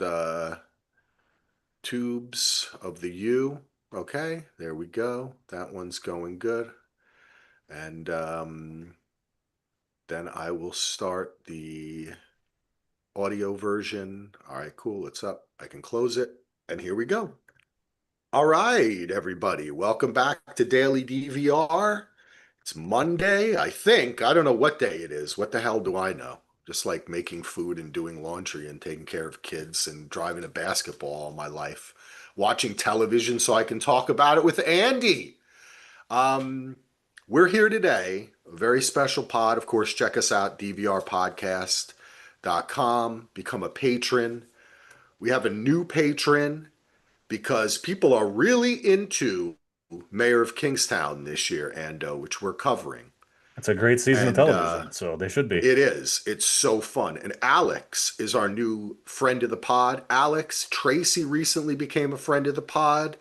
old tubes of the U. Okay, there we go. That one's going good. And then I will start the audio version. All right, cool. It's up. I can close it. And here we go. All right, everybody. Welcome back to Daily DVR. It's Monday, I think. I don't know what day it is. What the hell do I know? Just like making food and doing laundry and taking care of kids and driving a basketball all my life. Watching television so I can talk about it with Andy. Um, we're here today, a very special pod. Of course, check us out, dvrpodcast.com. Become a patron. We have a new patron because people are really into Mayor of Kingstown this year, and which we're covering. It's a great season of And television, so they should be. it is. It's so fun. And Alex is our new friend of the pod. Alex, Tracy recently became a friend of the pod.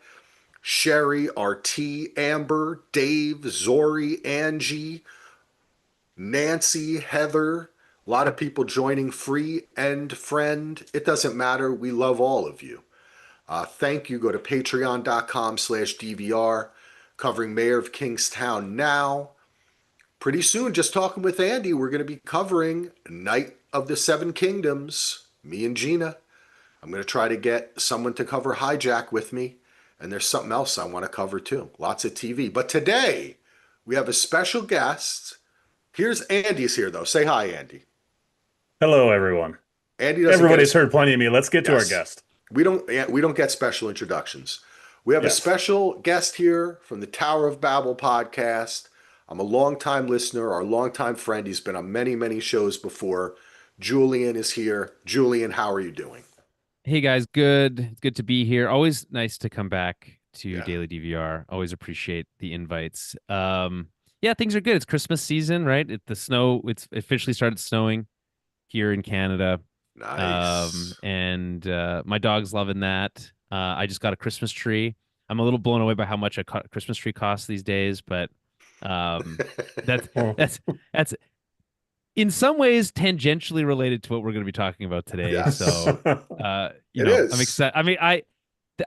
Sherry, RT, Amber, Dave, Zori, Angie, Nancy, Heather. A lot of people joining free and friend. It doesn't matter. We love all of you. Thank you. Go to patreon.com/DVR, covering Mayor of Kingstown now. Pretty soon, just talking with Andy, we're going to be covering Night of the Seven Kingdoms. Me and Gina. I'm going to try to get someone to cover Hijack with me. And there's something else I want to cover too. Lots of TV. But today, we have a special guest. Here's Andy's here, though. Say hi, Andy. Hello, everyone. Andy doesn't get Everybody's us. heard plenty of me. Let's get to our Yes. guest. We don't get special introductions. We have a Yes. special guest here from the Tower of Babel podcast. I'm a longtime listener, our longtime friend. He's been on many, many shows before. Julian is here. Julian, how are you doing? Hey guys, good. It's good to be here. Always nice to come back to Yeah. Daily DVR. Always appreciate the invites. Yeah, things are good. It's Christmas season, right? It's officially started snowing here in Canada. Nice. And my dog's loving that. I just got a Christmas tree. I'm a little blown away by how much a Christmas tree costs these days, but um that's Oh, that's that's in some ways tangentially related to what we're going to be talking about today. Yes, So, it I'm is. excited. I mean,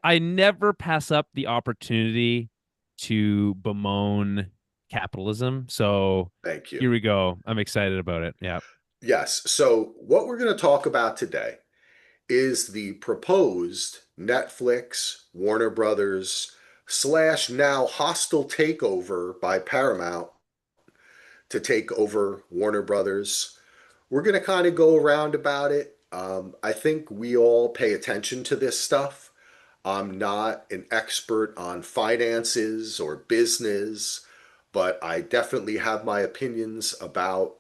I never pass up the opportunity to bemoan capitalism. So Thank you. here we go. I'm excited about it. Yeah. Yes. So, what we're going to talk about today is the proposed Netflix, Warner Brothers slash now hostile takeover by Paramount to take over Warner Brothers. We're going to kind of go around about it. I think we all pay attention to this stuff. I'm not an expert on finances or business, but I definitely have my opinions about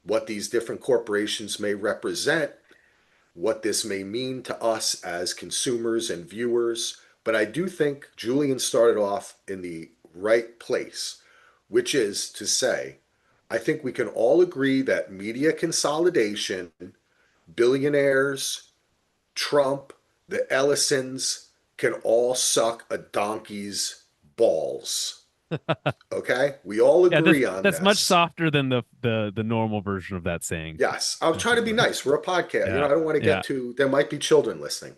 what these different corporations may represent, what this may mean to us as consumers and viewers. But I do think Julian started off in the right place, which is to say, I think we can all agree that media consolidation, billionaires, Trump, the Ellisons can all suck a donkey's balls. Okay? We all Yeah, that's agree on that's much this. softer than the normal version of that saying. Yes, I was trying to be nice. We're a podcast. Yeah. I don't want to get Yeah. to, there might be children listening.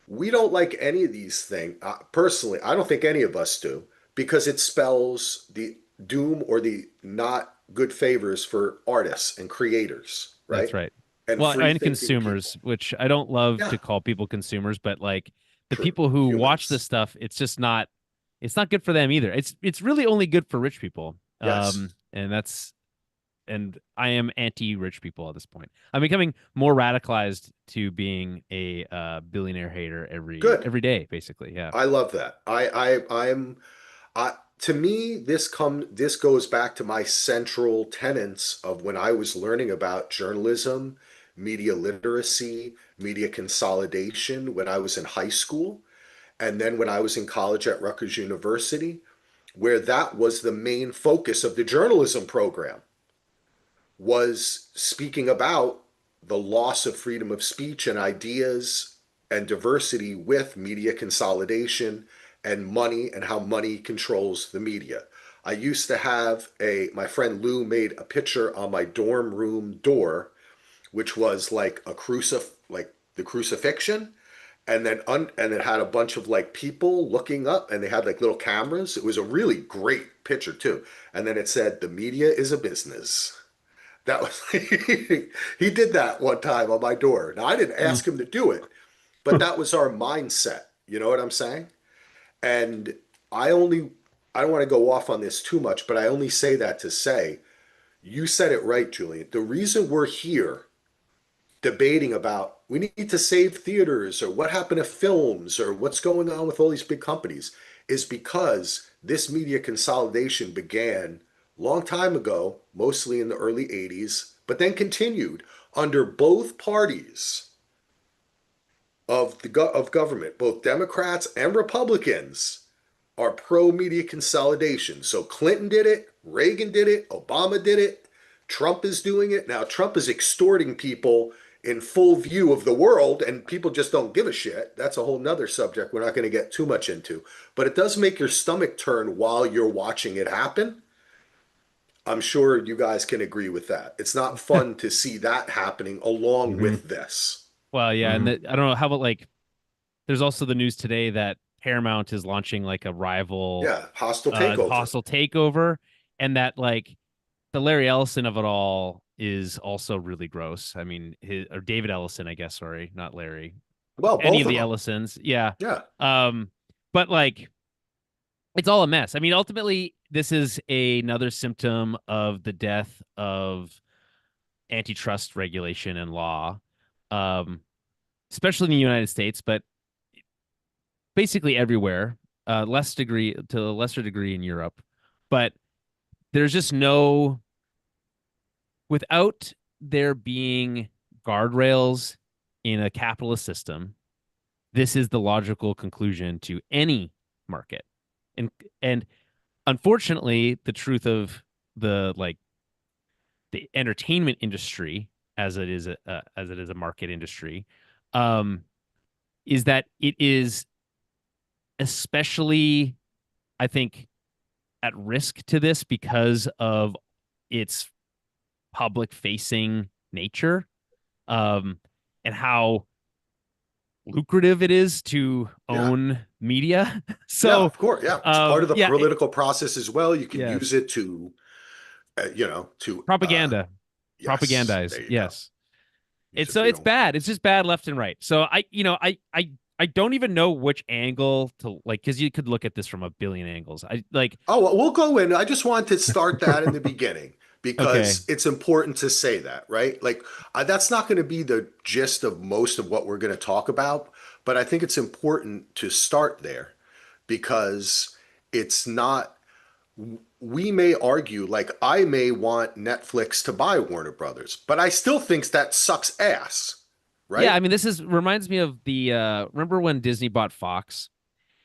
We don't like any of these things. Personally, I don't think any of us do because it spells the doom or the not good favors for artists and creators, That's right? right. And Well, free and thinking people. consumers, which I don't love Yeah, to call people consumers, but like the true. people who watch this Humans. stuff, it's not good for them either. It's really only good for rich people. Yes. And I am anti-rich people at this point. I'm becoming more radicalized to being a billionaire hater Good. every day, basically. Yeah. I love that. To me, this goes back to my central tenets of when I was learning about journalism, media literacy, media consolidation when I was in high school, and then when I was in college at Rutgers University, where that was the main focus of the journalism program, was speaking about the loss of freedom of speech and ideas and diversity with media consolidation and money and how money controls the media. I used to have my friend Lou made a picture on my dorm room door, which was like a crucif like the crucifixion, and then and it had a bunch of like people looking up, and they had like little cameras. It was a really great picture too. And then it said, "The media is a business." That was he did that one time on my door. Now I didn't Mm. ask him to do it, but that was our mindset. You know what I'm saying? And I only I don't want to go off on this too much, but I only say that to say you said it right, Julian. The reason we're here debating about we need to save theaters or what happened to films or what's going on with all these big companies is because this media consolidation began a long time ago, mostly in the early 80s, but then continued under both parties of government, both Democrats and Republicans are pro media consolidation. So Clinton did it, Reagan did it, Obama did it, Trump is doing it. Now Trump is extorting people in full view of the world, and people just don't give a shit. That's a whole nother subject we're not going to get too much into. But it does make your stomach turn while you're watching it happen. I'm sure you guys can agree with that. It's not fun to see that happening along Mhm. with this. Well, yeah, and Mhm. I don't know how about like. There's also the news today that Paramount is launching like a rival Yeah, hostile takeover. hostile takeover, and that like the Larry Ellison of it all is also really gross. I mean, his or David Ellison, I guess. Sorry, not Larry. Well, Any both of of the them. Ellisons, yeah. Yeah. Um, but like it's all a mess. I mean, ultimately, this is another symptom of the death of antitrust regulation and law, um, especially in the United States, but basically everywhere. Less degree to a lesser degree in Europe, but there's just no without there being guardrails in a capitalist system. This is the logical conclusion to any market, and unfortunately, the truth of the like the entertainment industry as it is a market industry, um, is that it is especially, I think, at risk to this because of its public facing nature, um, and how lucrative it is to Yeah. own media. Yeah, So, of course. Yeah. It's part of the yeah, political process as well. You can use yes, it to, propaganda, yes, propagandize. there you go. Yes, Use it so for your it's own good. bad. It's just bad left and right. So I don't even know which angle to like because you could look at this from a billion angles. I like Oh, well, we'll go in. I just wanted to start that in the beginning okay, because it's important to say that, right? Like, that's not going to be the gist of most of what we're going to talk about, but I think it's important to start there because it's not, we may argue, like, I may want Netflix to buy Warner Brothers, but I still think that sucks ass, yeah. I right? mean, this is reminds me of the remember when Disney bought Fox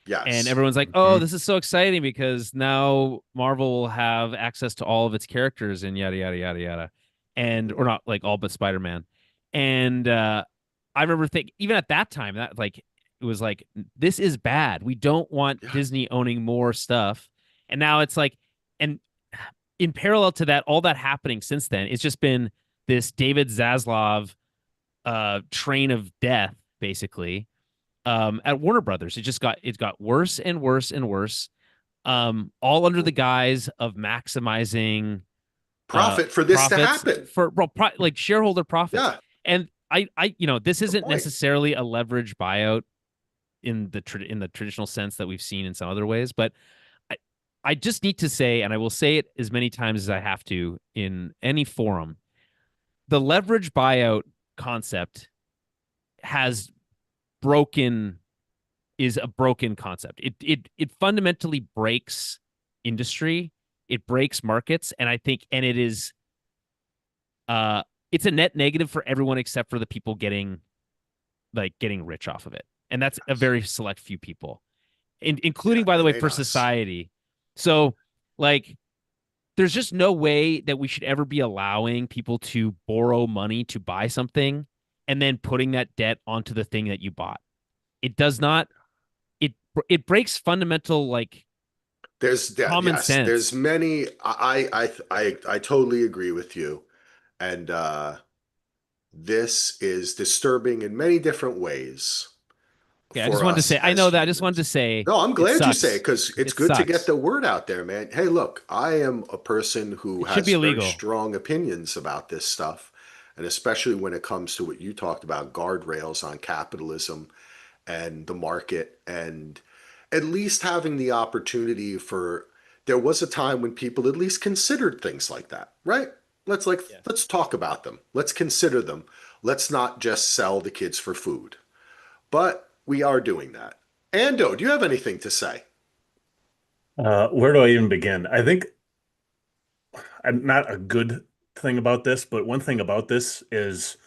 and Yes. everyone's like, "Oh, Mhm. this is so exciting because now Marvel will have access to all of its characters and yada yada yada yada," and Mhm. or not like all but Spider Man. And I remember thinking even at that time that like it was like this is bad. We don't want Yeah. Disney owning more stuff. And now it's like, and in parallel to that, all that happening since then, it's just been this David Zaslav train of death, basically, at Warner Brothers. It got worse and worse and worse, all under the guise of maximizing Profit for this to profits happen. for well, like shareholder profits. Yeah. And this The isn't point. necessarily a leverage buyout in the traditional sense that we've seen in some other ways, but I I just need to say, and I will say it as many times as I have to in any forum, the leverage buyout concept has broken is a broken concept. It fundamentally breaks industry, it breaks markets, and I think and it is uh it's a net negative for everyone except for the people getting rich off of it. And that's a very select few people. Including Yeah, by the and way they for us. society. So like there's just no way that we should ever be allowing people to borrow money to buy something and then putting that debt onto the thing that you bought. It does not it it breaks fundamental like common There's sense. many. I totally agree with you, and this is disturbing in many different ways Okay, I just for wanted to us say, I as know that. I just wanted humans. to say No, I'm it glad you say it sucks. because it's It good to get sucks. the word out there, man. Hey, look, I am a person who It should has be very illegal. strong opinions about this stuff, and especially when it comes to what you talked about, guardrails on capitalism and the market, and at least having the opportunity for there was a time when people at least considered things like that, right? Yeah. Let's talk about them. Let's consider them. Let's not just sell the kids for food. But we are doing that. Ando, do you have anything to say? Where do I even begin? I think I'm not a good thing about this, but one thing about this is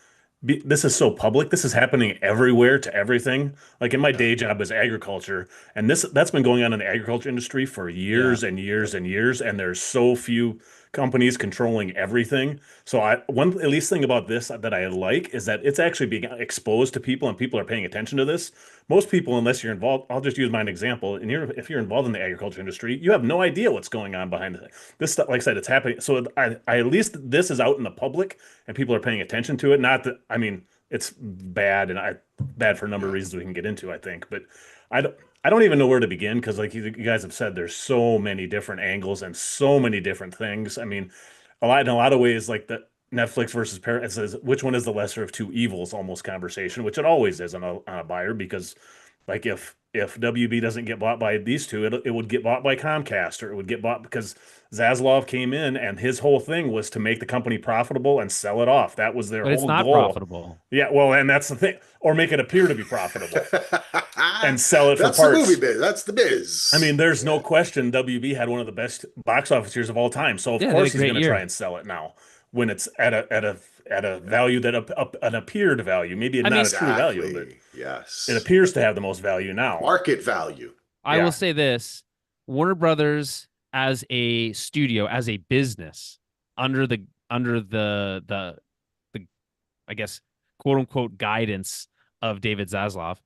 this is so public. This is happening everywhere to everything. Like in my Yeah. day job is agriculture, and that's been going on in the agriculture industry for Yeah. years and years and years, and there's so few companies controlling everything. So one at least thing about this that I like is that it's actually being exposed to people and people are paying attention to this. Most people, unless you're involved, I'll just use my example. And if you're involved in the agriculture industry, you have no idea what's going on behind this stuff. Like I said, it's happening. So I at least this is out in the public and people are paying attention to it. Not that I mean it's bad and bad for a number of Yeah. reasons we can get into, I think. But I don't even know where to begin because, like you guys have said, there's so many different angles and so many different things. I mean, in a lot of ways, like the Netflix versus Paramount, it says which one is the lesser of two evils, almost conversation, which it always is on a buyer because, like, if WB doesn't get bought by these two, it would get bought by Comcast or it would get bought because Zaslav came in and his whole thing was to make the company profitable and sell it off. That was their But it's whole not goal. profitable. Yeah, well, and that's the thing, or make it appear to be profitable and sell it for That's the movie parts. biz. That's the I biz. mean, there's no Yeah. question WB had one of the best box office years of all time. So of Yeah, they had a course he's great going to try year. and sell it now when it's at a value that an appeared value, maybe I not a mean, true value, but Exactly. it Yes. appears to have the most value now. Market value. I will Yeah. say this: Warner Brothers as a studio, as a business, under the I guess quote unquote guidance of David Zaslav,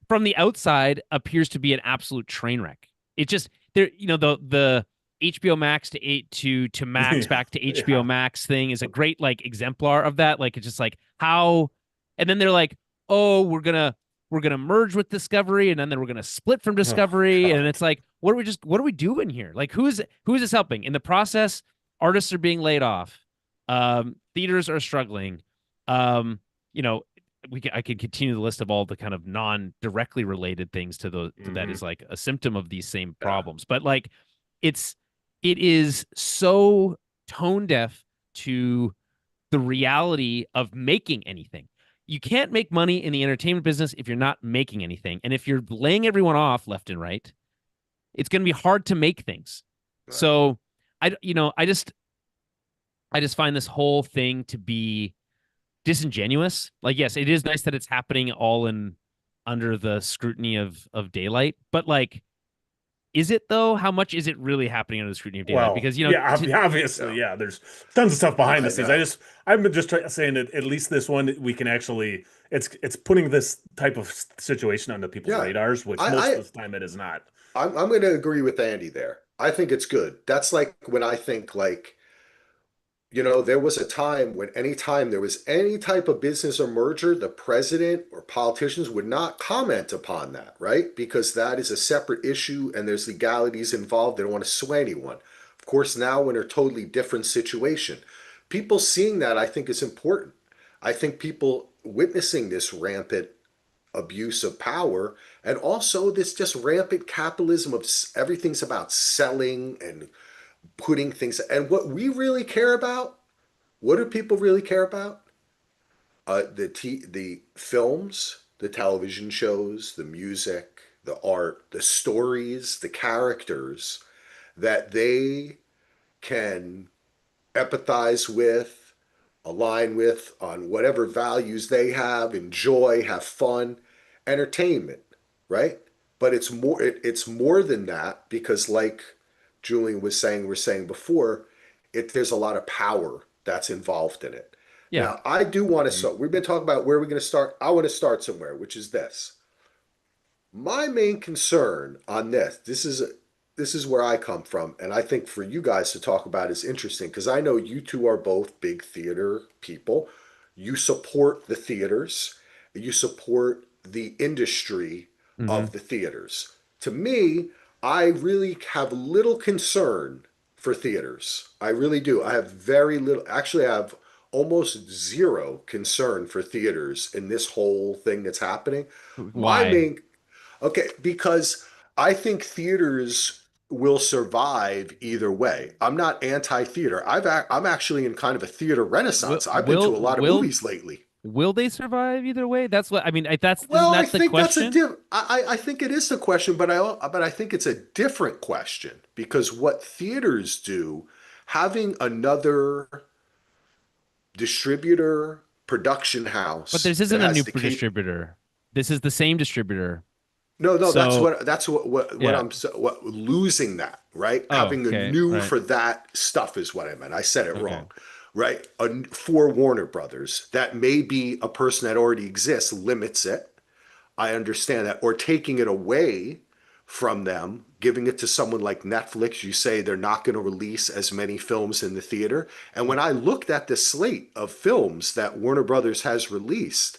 from the outside appears to be an absolute train wreck. It just there, the HBO Max to eight to Max Yeah. back to HBO Yeah. Max thing is a great like exemplar of that. Like it's just like how, and then they're like, oh, we're gonna merge with Discovery, and then we're gonna split from Oh Discovery, and God. it's like, what are we doing here? Like who is this helping? In the process, artists are being laid off, theaters are struggling, um, you know, I could continue the list of all the kind of non-directly related things to that Hmm. is like a symptom of these same Yeah. problems. But like it's it is so tone deaf to the reality of making anything. You can't make money in the entertainment business if you're not making anything. And if you're laying everyone off left and right, it's going to be hard to make things. Right. So I just find this whole thing to be disingenuous. Like, yes, it is nice that it's happening all in under the scrutiny of daylight, but like, is it though? How much is it really happening under the scrutiny of daylight? Well, Because yeah, obviously, Yeah. yeah. There's tons of stuff behind the I scenes. know. I'm just saying that at least this one we can actually, it's putting this type of situation onto people's Yeah. radars, which most I, of the time it is not. I'm going to agree with Andy there. I think it's good. That's like when I think like, there was a time when anytime there was any type of business or merger, the president or politicians would not comment upon that, right? Because that is a separate issue and there's legalities involved. They don't want to sway anyone. Of course, now we're in a totally different situation. People seeing that, I think, is important. I think people witnessing this rampant abuse of power and also this just rampant capitalism of everything's about selling and putting things, and what we really care about, what do people really care about? The films, the television shows, the music, the art, the stories, the characters that they can empathize with, align with on whatever values they have, enjoy, have fun, entertainment, right? But it's more than that because like Julian was saying before, there's a lot of power that's involved in it. yeah, Now, I do want to Mhm. start. We've been talking about where we're going to start. I want to start somewhere, which is this. My main concern on this is where I come from, and I think for you guys to talk about is interesting because I know you two are both big theater people. you support the theaters, you support the industry Hmm. of the theaters. To me, I really have little concern for theaters. I really do. I have very little, actually, I have almost zero concern for theaters in this whole thing that's happening. My Why? main, okay, because I think theaters will survive either way. I'm not anti-theater. I'm actually in kind of a theater Will renaissance. I've been to will a lot of will movies lately. will they survive either way? That's what I mean. That's isn't Well, I that the think that's a question? diff. I think it is the question, but I think it's a different question because what theaters do, having another distributor production But house this that isn't a has new the cap. distributor. This is the same distributor. No, So that's what yeah. I'm what losing that, right? Oh, Having a okay. new Right. for that stuff is what I meant. I said it Okay. wrong, right? For Warner Brothers, that may be a person that already exists limits it. I understand that. Or taking it away from them, giving it to someone like Netflix, you say they're not going to release as many films in the theater. And when I looked at the slate of films that Warner Brothers has released,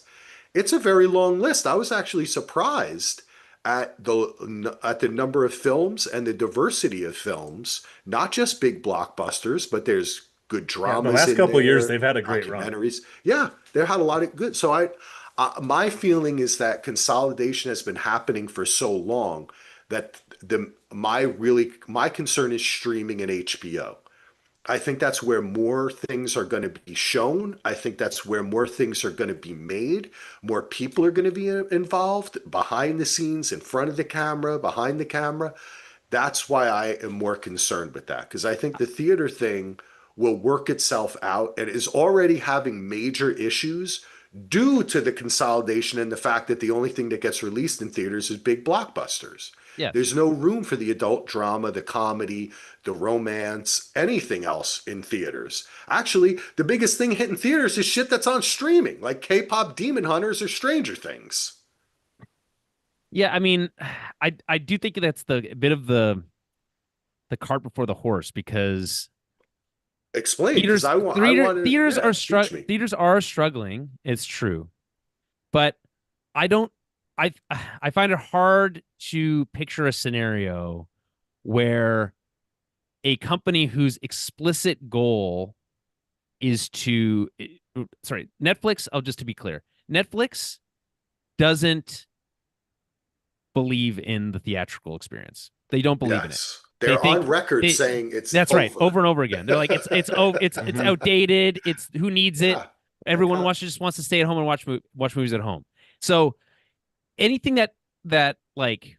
it's a very long list. I was actually surprised at the number of films and the diversity of films, not just big blockbusters, but there's good Yeah, the dramas last in couple of years there, they've had a great run. documentaries. Yeah, they had a lot of good. So my feeling is that consolidation has been happening for so long that my concern is streaming and HBO. I think that's where more things are going to be shown. I think that's where more things are going to be made. More people are going to be involved behind the scenes, in front of the camera, behind the camera. That's why I am more concerned with that because I think the theater thing will work itself out and is already having major issues due to the consolidation and the fact that the only thing that gets released in theaters is big blockbusters. Yes. There's no room for the adult drama, the comedy, the romance, anything else in theaters. Actually, the biggest thing hitting theaters is shit that's on streaming, like K-pop Demon Hunters or Stranger Things. Yeah, I mean, I do think that's the bit of the cart before the horse because Explain, because I want to, theaters yeah, are teach me. theaters are struggling. It's true, but I don't. I I find it hard to picture a scenario where a company whose explicit goal is to sorry, Netflix, oh, just to be clear, Netflix doesn't believe in the theatrical experience. They don't believe in it. Yes. They They're on think record they saying it's that's right, over. over and over again. They're like it's Mhm. outdated. It's who needs it? Yeah. Everyone Okay. just wants to stay at home and watch movies at home. So anything that like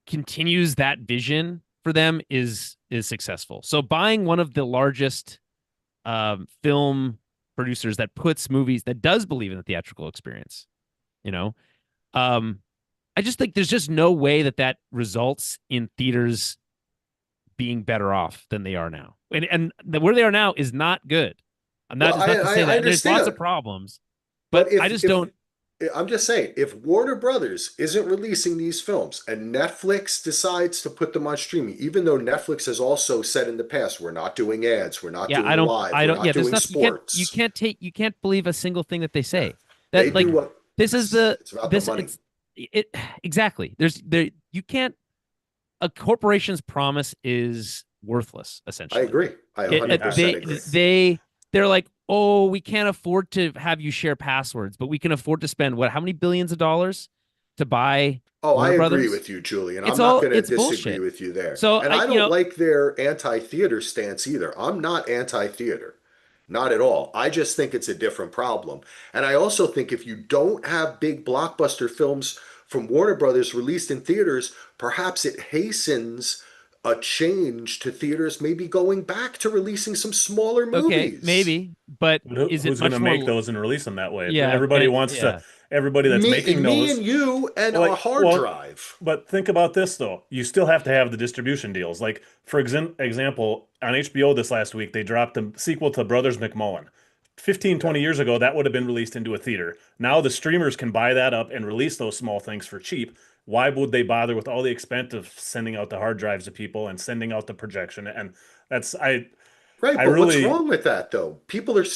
continues that vision for them is successful. So buying one of the largest film producers that puts movies that does believe in the theatrical experience, you know, um, I just think there's just no way that results in theaters being better off than they are now, and where they are now is not good. I'm not Well, it's not to say I that, and there's lots of understand. problems, but But I just don't. I'm just saying, if Warner Brothers isn't releasing these films and Netflix decides to put them on streaming, even though Netflix has also said in the past, we're not doing ads, we're not Yeah, doing live, I we're don't. not Yeah, there's doing nothing sports. you can't believe a single thing that they Yeah. say. They That do like what this is it's about the money. it exactly. There you can't a corporation's promise is worthless I essentially. agree. I Yeah. 100% agree. They're like, oh, we can't afford to have you share passwords, but we can afford to spend what? How many billions of dollars to buy Oh, I Warner agree Brothers? with you, Julian. I'm not going to It's disagree bullshit. with you there. So And I I you don't know like their anti-theater stance either. I'm not anti-theater. Not at all. I just think it's a different problem. And I also think if you don't have big blockbuster films from Warner Brothers released in theaters, perhaps it hastens a change to theaters maybe going back to releasing some smaller okay, movies. maybe, but But is it who's going to much make more? those and release them that way? Yeah, Everybody wants to. yeah. Everybody that's making Me those. and you and Well, a like, hard well, drive. but think about this though. You still have to have the distribution deals. Like for example, on HBO this last week, they dropped the sequel to Brothers McMullen. 15, Yeah. 20 years ago, that would have been released into a theater. Now the streamers can buy that up and release those small things for cheap. Why would they bother with all the expense of sending out the hard drives to people and sending out the projection? And that's I Right, I but what's really, wrong with that though?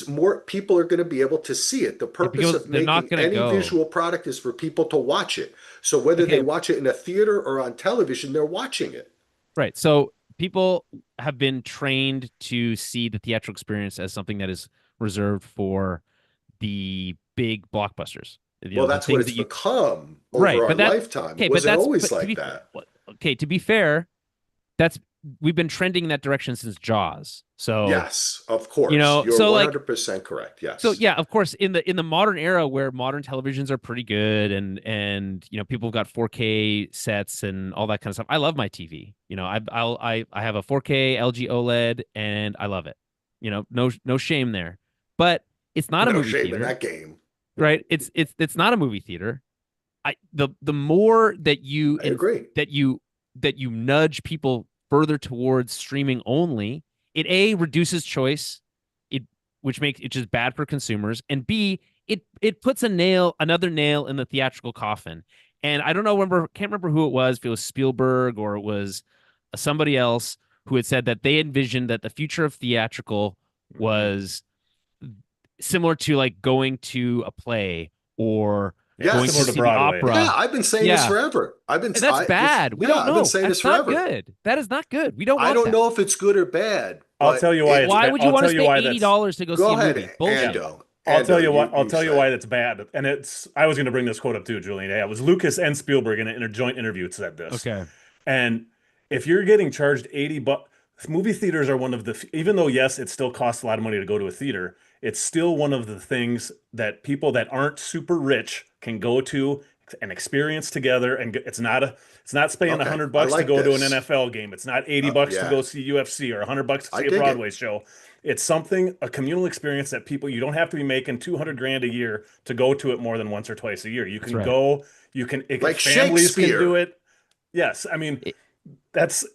More people are going to be able to see it. The Yeah, purpose because of they're not making going to any go. visual product is for people to watch it. So whether they Okay, watch it in a theater or on television, they're watching it. right. So people have been trained to see the theatrical experience as something that is reserved for the big blockbusters. You Well, know, the that's what things it's that you become right. over our But that lifetime. It okay, but wasn't that's always but like that. okay, to be fair, that's we've been trending in that direction since Jaws. So, Yes, of course. You're so like 100% correct. so Yes. yeah, of course, in the modern era where modern televisions are pretty good and you know people have got 4K sets and all that kind of stuff. I love my TV. You know, I have a 4K LG OLED and I love it. You know, no shame there. But it's not a No movie shame in theater, that game. right? It's not a movie theater. The more that I agree. that you nudge people further towards streaming only, it A reduces choice, it which makes it just bad for consumers, and B it puts another nail in the theatrical coffin. And I don't know, can't remember who it was, if it was Spielberg or it was somebody else who had said that they envisioned that the future of theatrical was similar to like going to a play or yeah, going to similar to Yes. see the Broadway. Yeah, opera. I've been saying this Yeah. forever. And that's bad. We yeah, don't I've been know. saying this That's not forever. good. That is not good. We don't I want don't that. know if it's good or bad, I'll but tell you why it's Why bad. would you I'll want to tell you spend why $80 that's. to go see go a ahead, movie? Bullshit. Ando. I'll tell you Ando, what. I'll tell you say. why that's bad. And it's. I was going to bring this quote up too, Julian. Yeah, it was Lucas and Spielberg in a joint interview said this. Okay. And if you're getting charged 80 bucks, movie theaters are one of the, even though yes, it still costs a lot of money to go to a theater, it's still one of the things that people that aren't super rich can go to and experience together. And it's not spending Okay, $100 I to like go to an this. NFL game. It's not 80 bucks to Yeah, go see UFC or $100 to I see a dig it. Broadway show. It's a communal experience that people, you don't have to be making 200 grand a year to go to it more than once or twice a year. You That's can right. go, Like families can do Shakespeare. it. Yes. I mean, It-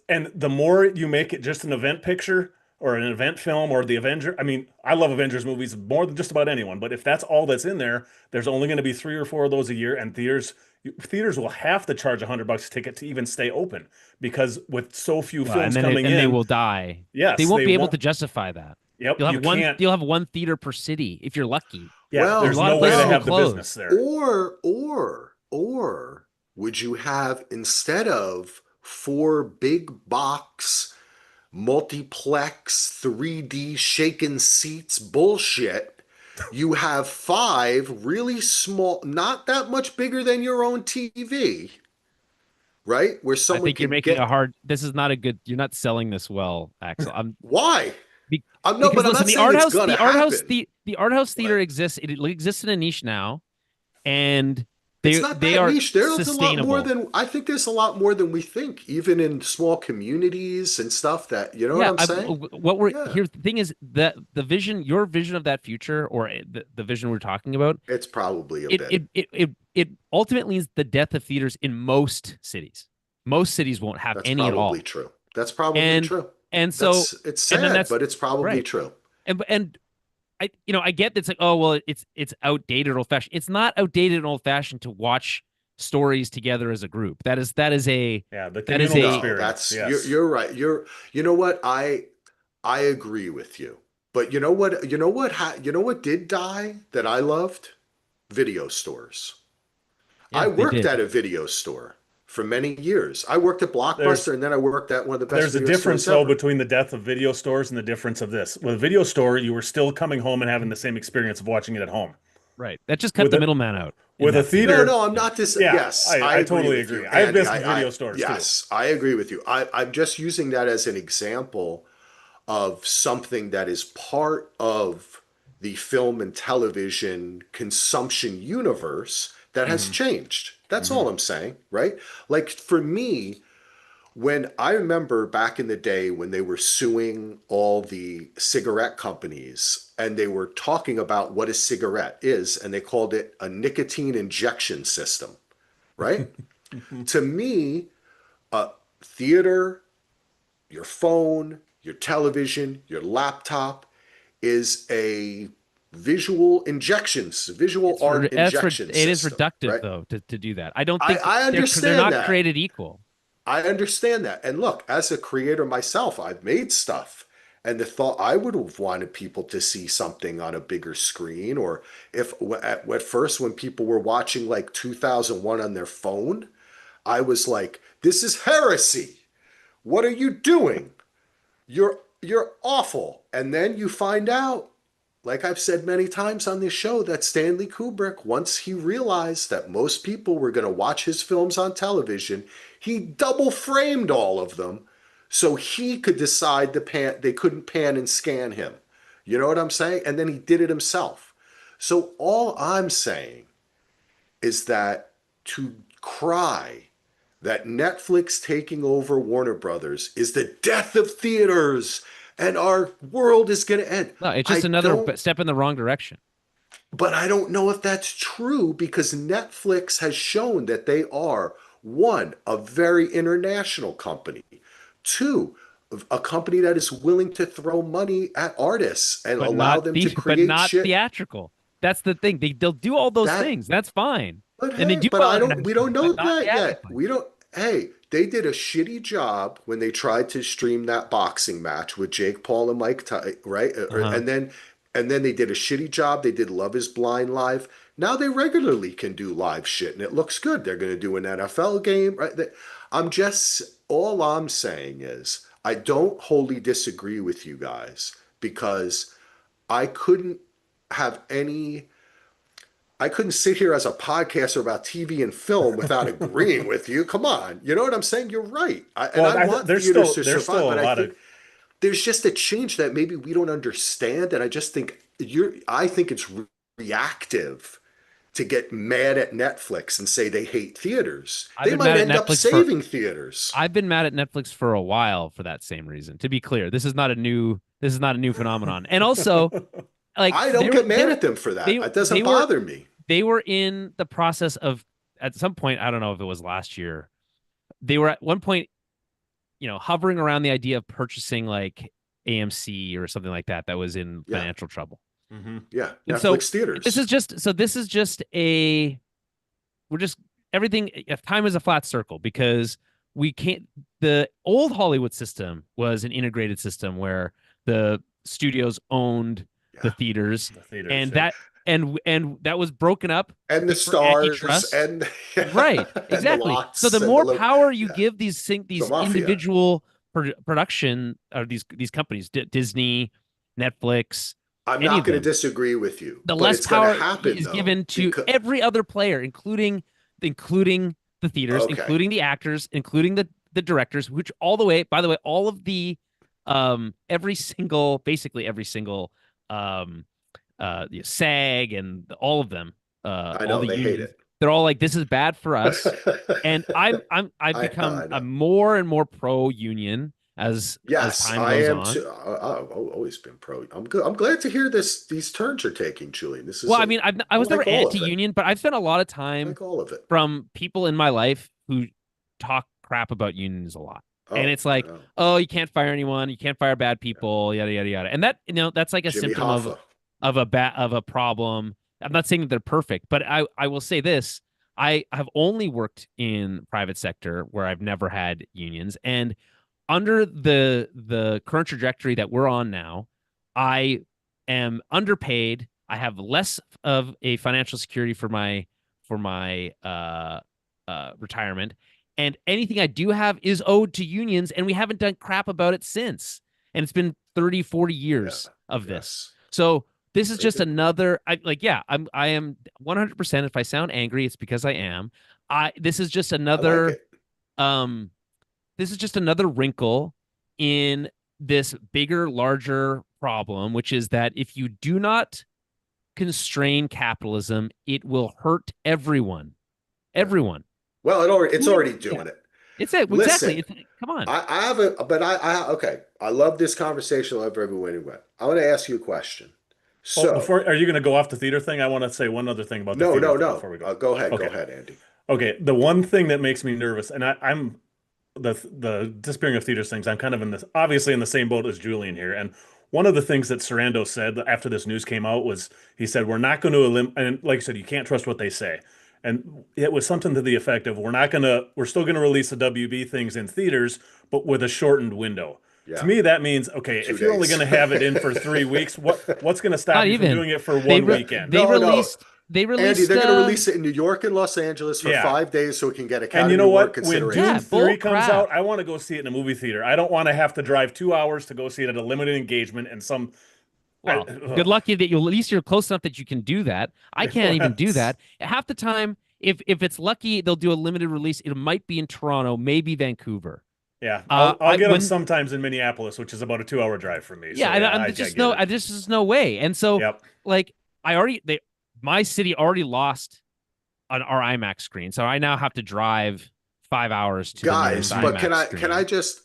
and the more you make it just an event picture or an event film or the Avenger, I mean, I love Avengers movies more than just about anyone, but if that's all that's in there, there's only going to be 3 or 4 of those a year, and theaters will have to charge $100 a ticket to even stay open because with so few Well, films coming and they in, will die. They yes, won't they be able won't. to justify that. Yep, you can't. You'll have one theater per city if you're lucky. Yeah, A there's Well, lot no of way to places will have the close. business there. or would you have, instead of four big box multiplex 3D shaken seats bullshit, you have five really small, not that much bigger than your own TV, right? Where I someone think you're can making get. a hard. This is not a good. You're not selling this well, Axel. Why? Be, No, because but I'm listen, not saying it's gonna happen. the art house theater But exists. It exists in a niche now, and it's not they that are niche. There's a lot more sustainable. than I think. There's a lot more than we think, even in small communities and stuff. That you know what Yeah, I'm saying? what we're Yeah, here. The thing is that your vision of that future, or the vision we're talking about, it's probably a bit. it ultimately is the death of theaters in most cities. Most cities won't have That's any at probably all, true. That's probably and true. and so It's and then sad, that's but it's probably right. true. And I get that it's like, oh well, it's outdated, old fashioned. It's not outdated and old fashioned to watch stories together as a group. That is a Yeah, the that is communal a No, experience. that's Yes. you're right. You know what? I agree with you. But you know what? You know what did die that I loved? Video stores. I yeah, they worked did. at a video store for many years. I worked at There's Blockbuster, and then I worked at one of the best There's a video difference stores though ever. between the death of video stores and the difference of this. With a video store, you were still coming home and having the same experience of watching it at home. Right. That just cut With the a middleman out in with a that sense. No, theater, no, I'm not this. yeah, Yes, I I agree totally with agree. you, I have Andy. business video stores too. Yes, I agree with you. I'm just using that as an example of something that is part of the film and television consumption universe that has Hmm. changed. That's Hmm. all I'm saying, right? Like for me, when I remember back in the day when they were suing all the cigarette companies and they were talking about what a cigarette is, and they called it a nicotine injection system, right? To me, a theater, your phone, your television, your laptop is a visual art injection it is system, reductive right? though to do that. I don't I, think I they're understand not that. created equal. I understand that. And look, as a creator myself, I've made stuff. And the thought I would have wanted people to see something on a bigger screen, or if at first when people were watching like 2001 on their phone, I was like, this is heresy. What are you doing? You're awful. And then you find out, like I've said many times on this show, that Stanley Kubrick, once he realized that most people were going to watch his films on television, he double framed all of them so he could decide they couldn't pan and scan him. You know what I'm saying? And then he did it himself. So all I'm saying is that to cry that Netflix taking over Warner Brothers is the death of theaters and our world is going to end. No, it's just another step in the wrong direction. But I don't know if that's true because Netflix has shown that they are, one, a very international company, two, a company that is willing to throw money at artists and allow them to create but not shit. theatrical. That's the thing. They'll do all those things. That's fine. But and they hey, do but well I don't. We don't know but not that yet. theatrically. We don't. Hey, they did a shitty job when they tried to stream that boxing match with Jake Paul and Mike right? And then they did a shitty job. They did Love Is Blind live. Now they regularly can do live shit, and it looks good. They're going to do an NFL game, right? All I'm saying is I don't wholly disagree with you guys because I couldn't have any. I couldn't sit here as a podcaster about TV and film without agreeing with you. Come on, you know what I'm saying? You're right. I want theaters to survive, but I think there's just a change that maybe we don't understand, and I just think I think it's reactive to get mad at Netflix and say they hate theaters. They might end up saving theaters. I've been mad at Netflix for a while for that same reason. To be clear, this is not a new phenomenon. And also, like I don't get mad at them for that. It doesn't bother me. They were in the process of, at some point, I don't know if it was last year, they were at one point, hovering around the idea of purchasing like AMC or something like that was in financial trouble. Mm-hmm. Yeah, and Netflix theaters. This is just everything. Time is a flat circle because we can't. The old Hollywood system was an integrated system where the studios owned the theaters, and that was broken up, and the stars and right, exactly. And so the more power you give these individual production or these companies, Disney, Netflix. I'm not going to disagree with you. The less power is given to every other player, including the theaters, including the actors, including the directors, which all the way, by the way, all of the basically every single SAG and all of them. I know they hate it. They're all like, this is bad for us. And I've become a more and more pro union as time goes on. Too. I've always been pro. I'm good. I'm glad to hear these turns you're taking, Julian. This is I was never anti-union, but I've spent a lot of time all of it from people in my life who talk crap about unions a lot. And it's like, you can't fire anyone, you can't fire bad people, yada yada yada. And that that's like a Jimmy symptom of a problem. I'm not saying that they're perfect, but I will say this: I have only worked in private sector where I've never had unions, and under the current trajectory that we're on now, I am underpaid. I have less of a financial security for my retirement. And anything I do have is owed to unions, and we haven't done crap about it since. And it's been 30, 40 years of this. So this is just another, I am 100%. If I sound angry, it's because I am. This is just another, this is just another wrinkle in this bigger, larger problem, which is that if you do not constrain capitalism, it will hurt everyone. Everyone. Well, it's already doing it. It's it. Exactly. Come on. I love this conversation. I love everyone who went. I want to ask you a question. So, are you going to go off the theater thing? I want to say one other thing about the theater thing before we go. Go ahead. Okay. Go ahead, Andy. Okay. The one thing that makes me nervous, and I'm the disappearing of theaters things, I'm kind of obviously in the same boat as Julian here. And one of the things that Sarando said after this news came out was he said, we're not going to and like I said, you can't trust what they say. And it was something to the effect of we're still going to release the WB things in theaters, but with a shortened window. Yeah. To me, that means, okay, 2 if you're only days. going to have it in for 3 weeks, what's going to stop Not you from even. doing it for They one weekend? they No, no. released Andy, they're going to release it in New York and Los Angeles for Yeah. 5 days so it can get And you Academy know Award what? When consideration. Dune 3 bull comes crap. out, I want to go see it in a movie theater. I don't want to have to drive 2 hours to go see it at a limited engagement and some. Well, good luck you that at least you're close enough that you can do that. I can't even do that. Half the time, if it's lucky, they'll do a limited release. It might be in Toronto, maybe Vancouver. Yeah, I'll get them when sometimes in Minneapolis, which is about a 2 hour drive from me. yeah, So yeah, and I there's just get no, it. there's just no way. And so, Yep. like, my city already lost on our IMAX screen, so I now have to drive 5 hours to Guys, the but IMAX can screen. I just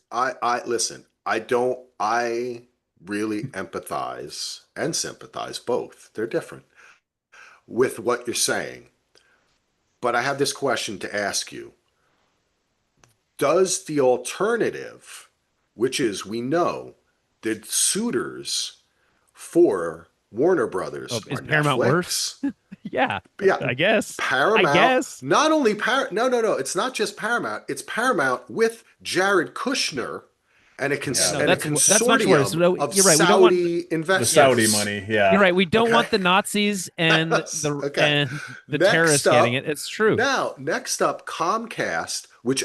listen, I really empathize and sympathize both. They're different with what you're saying. But I have this question to ask you. Does the alternative, which is we know the suitors for Warner Brothers is are Paramount Netflix. Worse? Yeah, Yeah, I guess. Paramount. I guess. Not only no. It's not just Paramount. It's Paramount with Jared Kushner and a, Yeah. and a That's much worse. consortium No, of you're right. We don't want Saudi The investors. Saudi money. Yeah. You're right. We don't Okay. want the Nazis and Okay. the Next terrorists up- getting it. It's true. Now, next up, Comcast, which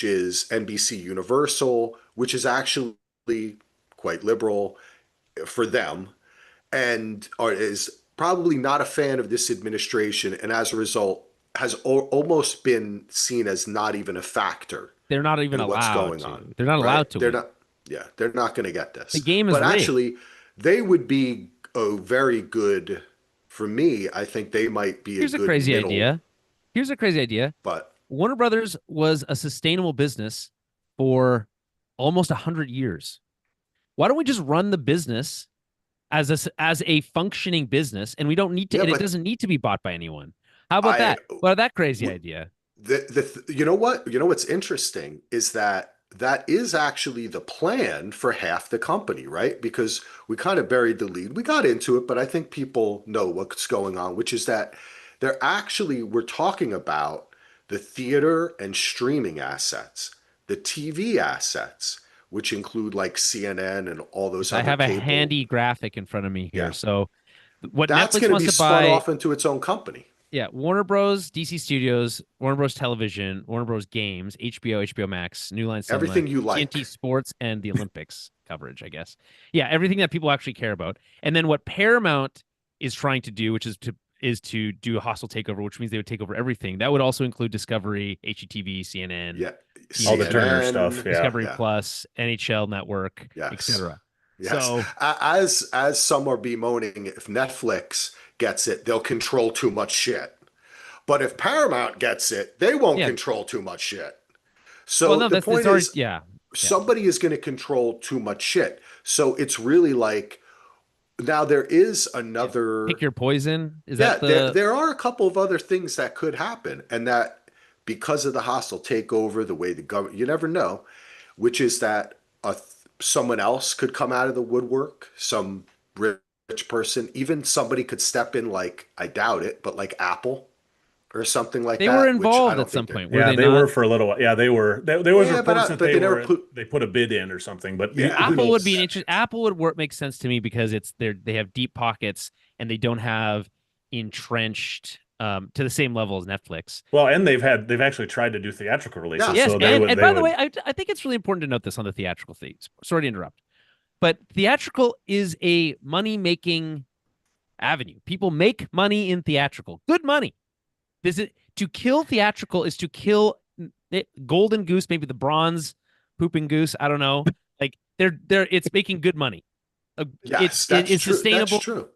is NBC Universal, which is actually quite liberal for them, and is probably not a fan of this administration, and as a result has almost been seen as not even a factor They're not even in what's allowed going to. on. They're not right? allowed to. They're win. not. Yeah, they're not going to get this. The game is but rigged. actually, they would be a very good. For me, I think they might be Here's a a good crazy middle, idea. Here's a crazy idea. But Warner Brothers was a sustainable business for almost 100 years. Why don't we just run the business as a functioning business, and we don't need to, Yeah, and it but doesn't need to be bought by anyone? How about that? What about that crazy idea? you know what? You know what's interesting is that is actually the plan for half the company, right? Because we kind of buried the lead. We got into it, but I think people know what's going on, which is that we're talking about the theater and streaming assets, the TV assets, which include like CNN and all those I other have a cable. handy graphic in front of me here. Yeah. So what That's Netflix going to wants be to spun buy, off into its own company. yeah, Warner Bros, DC Studios, Warner Bros Television, Warner Bros Games, HBO Max, New Line Cinema, Everything you like. TNT Sports, and the Olympics coverage, I guess. Yeah, everything that people actually care about. And then what Paramount is trying to do, which is to do a hostile takeover, which means they would take over everything. That would also include Discovery, HGTV, CNN, Yeah. All the CNN, Turner stuff. Yeah. Discovery Yeah. Plus, NHL Network, Yes. etc. Yes. So As some are bemoaning, if Netflix gets it, they'll control too much shit. But if Paramount gets it, they won't Yeah. control too much shit. So well, no, the that's point it's already, is, yeah. somebody is going to control too much shit. So it's really like, now there is another. Pick your poison. Is Yeah, that there are a couple of other things that could happen, and that because of the hostile takeover, the way the government, you never know, which is that someone else could come out of the woodwork, some rich person, even somebody could step in, like, I doubt it, but like Apple or something like they that. were which I involved don't at some think they're- point? Were Yeah, they not? were for a little while. Yeah, they were. There was Yeah, reports but that they never put- they put a bid in or something. But Yeah, who Apple would knows? be an interest. Apple would work make sense to me because they have deep pockets and they don't have entrenched to the same level as Netflix. Well, and they've actually tried to do theatrical releases. Yeah. Yes, so and by the way, I think it's really important to note this on the theatrical things. Sorry to interrupt, but theatrical is a money making avenue. People make money in theatrical, good money. To kill theatrical is to kill golden goose, maybe the bronze pooping goose. I don't know. Like it's making good money. Yes, It's that's true. sustainable. That's true.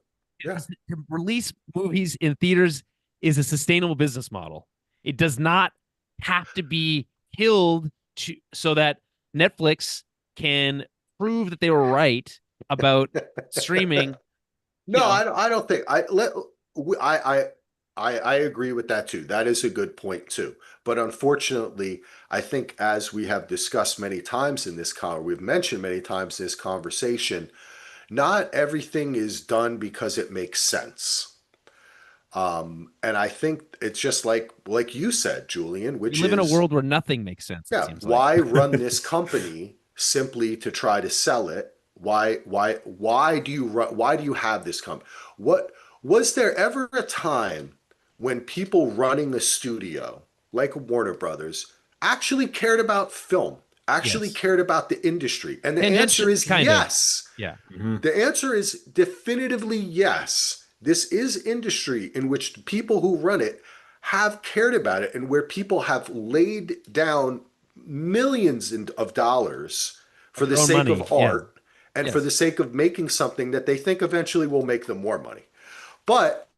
Yeah. To release movies in theaters is a sustainable business model. It does not have to be killed so that Netflix can prove that they were right about streaming. No, You know. I don't think I agree with that too. That is a good point too. But unfortunately, I think as we have discussed many times in this we've mentioned many times in this conversation, not everything is done because it makes sense. And I think it's just like you said, Julian, We which live in a is, world where nothing makes sense, it yeah, seems like. why run this company simply to try to sell it? Why do you run, why do you have this company? What was there ever a time when people running a studio like Warner Brothers actually cared about film, actually Yes. cared about the industry? And the answer Tangential, is kind of. yes. Yeah. Mhm. The answer is definitively yes. This is industry in which the people who run it have cared about it and where people have laid down millions of dollars for Of the their own sake money. of Yeah. art and for the Yes. sake of making something that they think eventually will make them more money. But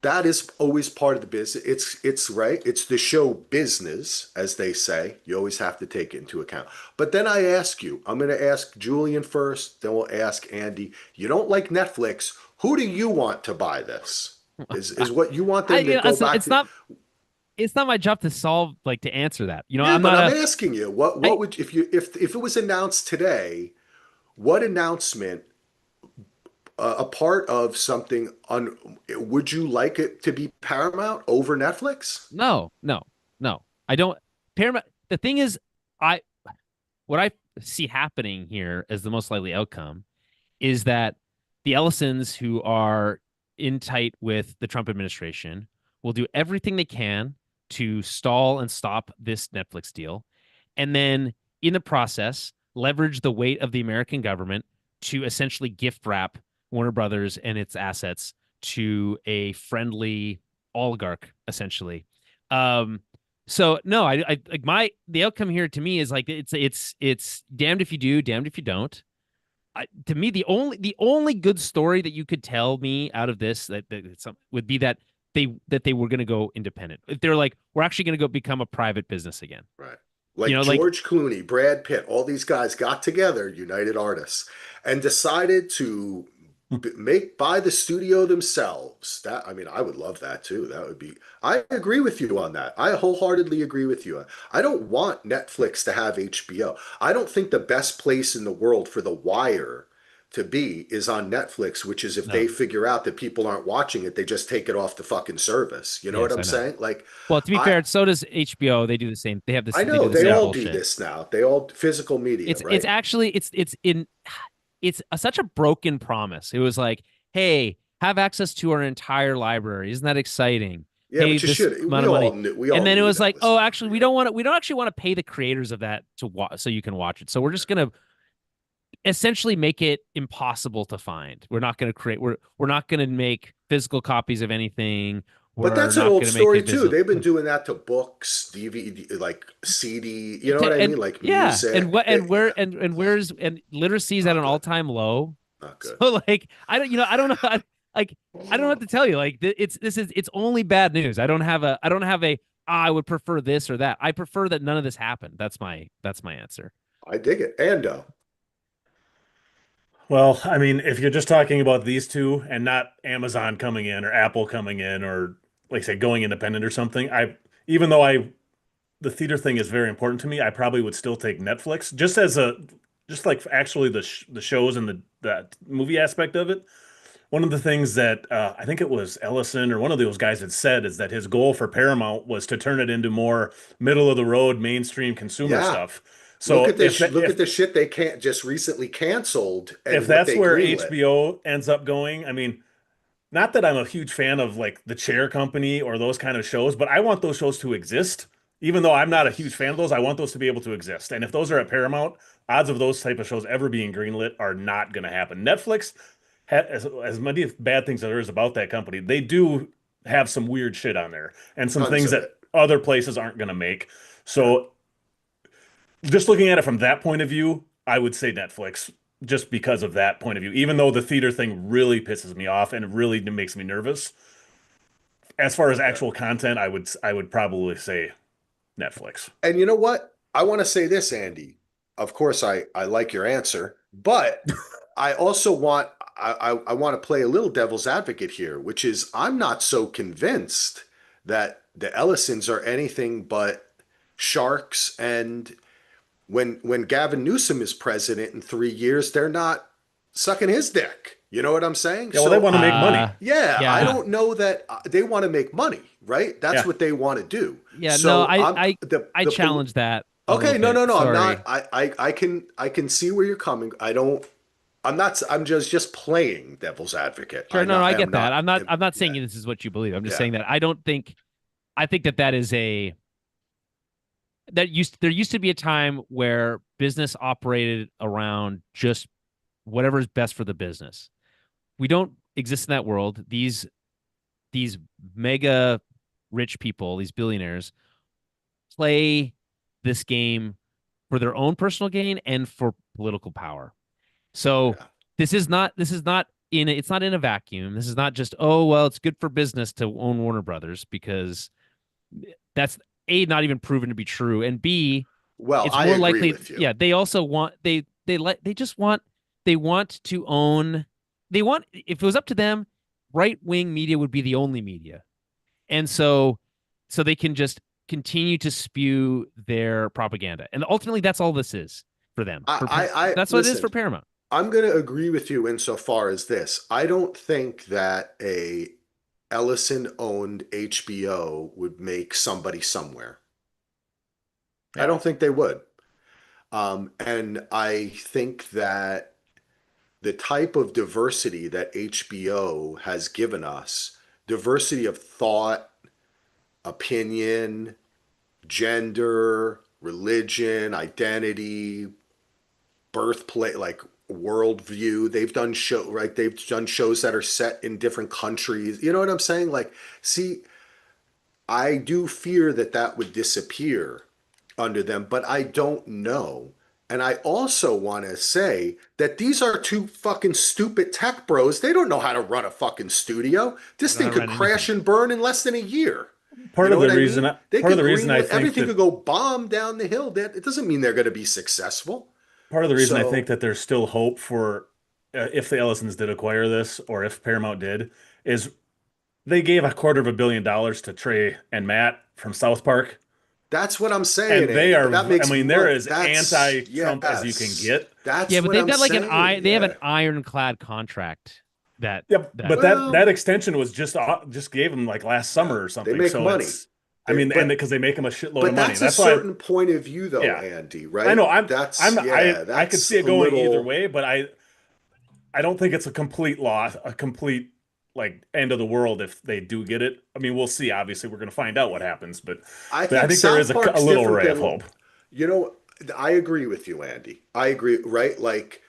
that is always part of the business. It's right. It's the show business, as they say. You always have to take it into account. But then I ask you, I'm going to ask Julian first, then we'll ask Andy. You don't like Netflix. Who do you want to buy this? Is what you want them to go back It's to? not my job to solve, like, to answer that. Yeah, I'm but not I'm a asking you, I what would if it was announced today, what announcement a part of something on would you like it to be Paramount over Netflix? no, no, no. I don't Paramount. The thing is, I what I see happening here as the most likely outcome is that the Ellisons, who are in tight with the Trump administration, will do everything they can to stall and stop this Netflix deal. And then in the process, leverage the weight of the American government to essentially gift wrap Warner Brothers and its assets to a friendly oligarch, essentially. Um, so no, I like the outcome here to me is like it's damned if you do, damned if you don't. To me, the only good story that you could tell me out of this would be that they were going to go independent. If they're like, we're actually going to go become a private business again. Right. Like Like, George Clooney, Brad Pitt, all these guys got together, United Artists, and decided to buy the studio themselves. That, I mean, I would love that too. That would be, I agree with you on that. I wholeheartedly agree with you. I don't want Netflix to have HBO. I don't think the best place in the world for The Wire to be is on Netflix, which is if no, they figure out that people aren't watching it, they just take it off the fucking service. You know what yes, I'm I know. saying? Like, Well, to be I fair, so does HBO. They do the same. They have this. I They do know the they same all do bullshit. this now. They all physical media, It's right? actually such a broken promise. It was like, hey, have access to our entire library. Isn't that exciting? Yeah, Hey, but you this should. amount of money. We And all then it knew was that like, was oh, not actually, real. we don't actually want to pay the creators of that to watch so you can watch it. So we're just gonna essentially make it impossible to find. We're not gonna create. We're not gonna make physical copies of anything. But We're that's an not old gonna make story it too. visible. They've been doing that to books, DVD, like CD. You know what I And mean? Like yeah, and music. what and where and where's and literacy is at Not an good. all-time low. Not good. So like I don't know I don't know what to tell you. Like it's only bad news. I don't have a I would prefer this or that. I prefer that none of this happened. That's my answer. I dig it. Ando. Well, I mean, if you're just talking about these two and not Amazon coming in or Apple coming in or like say going independent or something, even though the theater thing is very important to me, I probably would still take Netflix just like actually the shows and the movie aspect of it. One of the things that I think it was Ellison or one of those guys had said is that his goal for Paramount was to turn it into more middle of the road mainstream consumer Yeah. stuff. So Look at the shit they can't just recently canceled if and what that's they where greenlit. HBO ends up going, I mean, not that I'm a huge fan of like The Chair Company or those kind of shows, but I want those shows to exist. Even though I'm not a huge fan of those, I want those to be able to exist. And if those are at Paramount, odds of those type of shows ever being greenlit are not going to happen. Netflix, as many bad things there is about that company, they do have some weird shit on there and some Tons things of that it. other places aren't going to make. Right. So just looking at it from that point of view, I would say Netflix just because of that point of view. Even though the theater thing really pisses me off and really makes me nervous, as far as Yeah. actual content, I would probably say Netflix. And you know what? I want to say this, Andy. Of course, I like your answer, but I also want I want to play a little devil's advocate here, which is I'm not so convinced that the Ellisons are anything but sharks. And when Gavin Newsom is president in 3 years, they're not sucking his dick. You know what I'm saying? Yeah, well, they want to make money. Yeah, I Yeah. don't know that they want to make money, right? That's Yeah. what they want to do. Yeah, no, So I'm I the pol- challenge that a little Okay, no, bit. no, no. I'm Sorry. not. I can see where you're coming. I don't. I'm not. I'm just playing devil's advocate. Sure, no, no, I I am get that. not. I'm not saying Yeah, this is what you believe. I'm just yeah. saying that I think that is there used to be a time where business operated around just whatever is best for the business. We don't exist in that world. These mega rich people, these billionaires, play this game for their own personal gain and for political power. So Yeah. this is not in it's not in a vacuum. This is not just, oh well, it's good for business to own Warner Brothers, because that's A, not even proven to be true, and B, Well, it's I more agree likely, with you. yeah, they also want they just want they want to own they want if it was up to them, right wing media would be the only media. And so they can just continue to spew their propaganda. And ultimately that's all this is for them. I That's what it is listen. for Paramount. I'm going to agree with you insofar as this. I don't think that a Ellison owned HBO would make somebody somewhere. I Yeah. don't think they would. And I think that the type of diversity that HBO has given us, diversity of thought, opinion, gender, religion, identity, birthplace, like worldview. They've done shows that are set in different countries. You know what I'm saying? Like, see, I do fear that that would disappear under them, but I don't know. And I also want to say that these are two fucking stupid tech bros. They don't know how to run a fucking studio. I This don't know thing how to could run anything. crash and burn in less than a year. You Part know of what the I reason, mean? They part of could the reason I greenlit think everything that could go bomb down the hill. That it doesn't mean they're going to be successful. part of the reason I think So that there's still hope for if the Ellisons did acquire this, or if Paramount did, is they gave $250 million to Trey and Matt from South Park, that's what I'm saying, and they Andy. are, But that I makes mean, they're what as that's anti-Trump as you can yes. get. Yeah, That's but what they've I'm got like saying. they have Yeah. an ironclad contract Yep, that but that Well, extension was just gave them like last yeah, summer or they something. make So money. it's, I mean, and But because they make them a shitload of but money. that's a That's why, certain point of view though, yeah, Andy, I right? know. That's I could that's see it a going either little way, but I don't think it's a complete loss, a complete like end of the world if they do get it. I mean, we'll see. Obviously, we're going to find out what happens, I but I think think there is South a Park's little different ray of than hope. you know, I agree with you, Andy. I agree, right? Like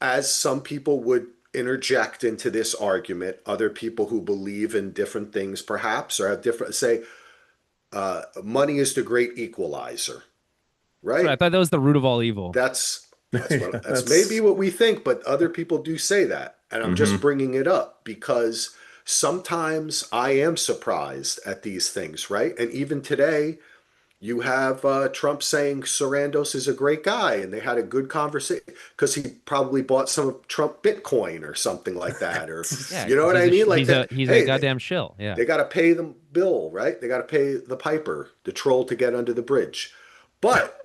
as some people would interject into this argument, other people who believe in different things perhaps or have different say money is the great equalizer, sorry, I right? thought that was the root of all evil. That's maybe That's what we think, but other people do say that. And I'm just hmm bringing it up because sometimes I am surprised at these things, right? And even today, you have Trump saying Sarandos is a great guy, and they had a good conversation because he probably bought some of Trump Bitcoin or something like that, or Yeah, you know because what I mean? Like that. he's a Hey, goddamn shill. Yeah. they got to pay the bill, right? They got to pay the piper, the troll to get under the bridge. But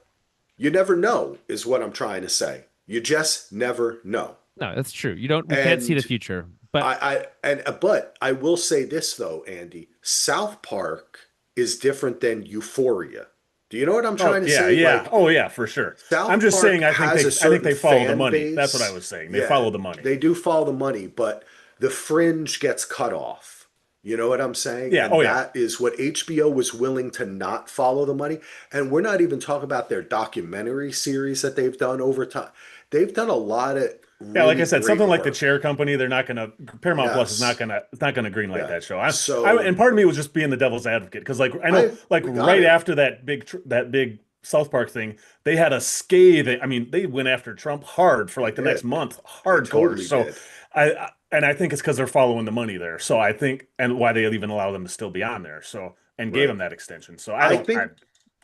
you never know, is what I'm trying to say. You just never know. No, that's true. We can't see the And future. But but I will say this though, Andy. South Park is different than Euphoria. Do you know what I'm oh trying to yeah, say? yeah, Like oh yeah, for sure. I'm South just Park saying, has a I think certain they follow the fan money. That's what I base. was saying. They Yeah, follow the money. they do follow the money, but the fringe gets cut off. You know what I'm saying? Yeah, And oh yeah. that is what HBO was willing to not follow the money. And we're not even talking about their documentary series that they've done over time. They've done a lot of Yeah, like I really said, great something like the work. Chair Company, they're not gonna Paramount Plus is not Yes. gonna it's not gonna greenlight Yeah. that show. And So part of me was just being the devil's advocate because like I know I like we got right it. after that big South Park thing, they had a scathe. I mean, they went after Trump hard for They like the next did. month, They hardcore. totally So did. and I think it's because they're following the money there. So I think and why they even allow them to still be on there. So and gave Right. them that extension. So I think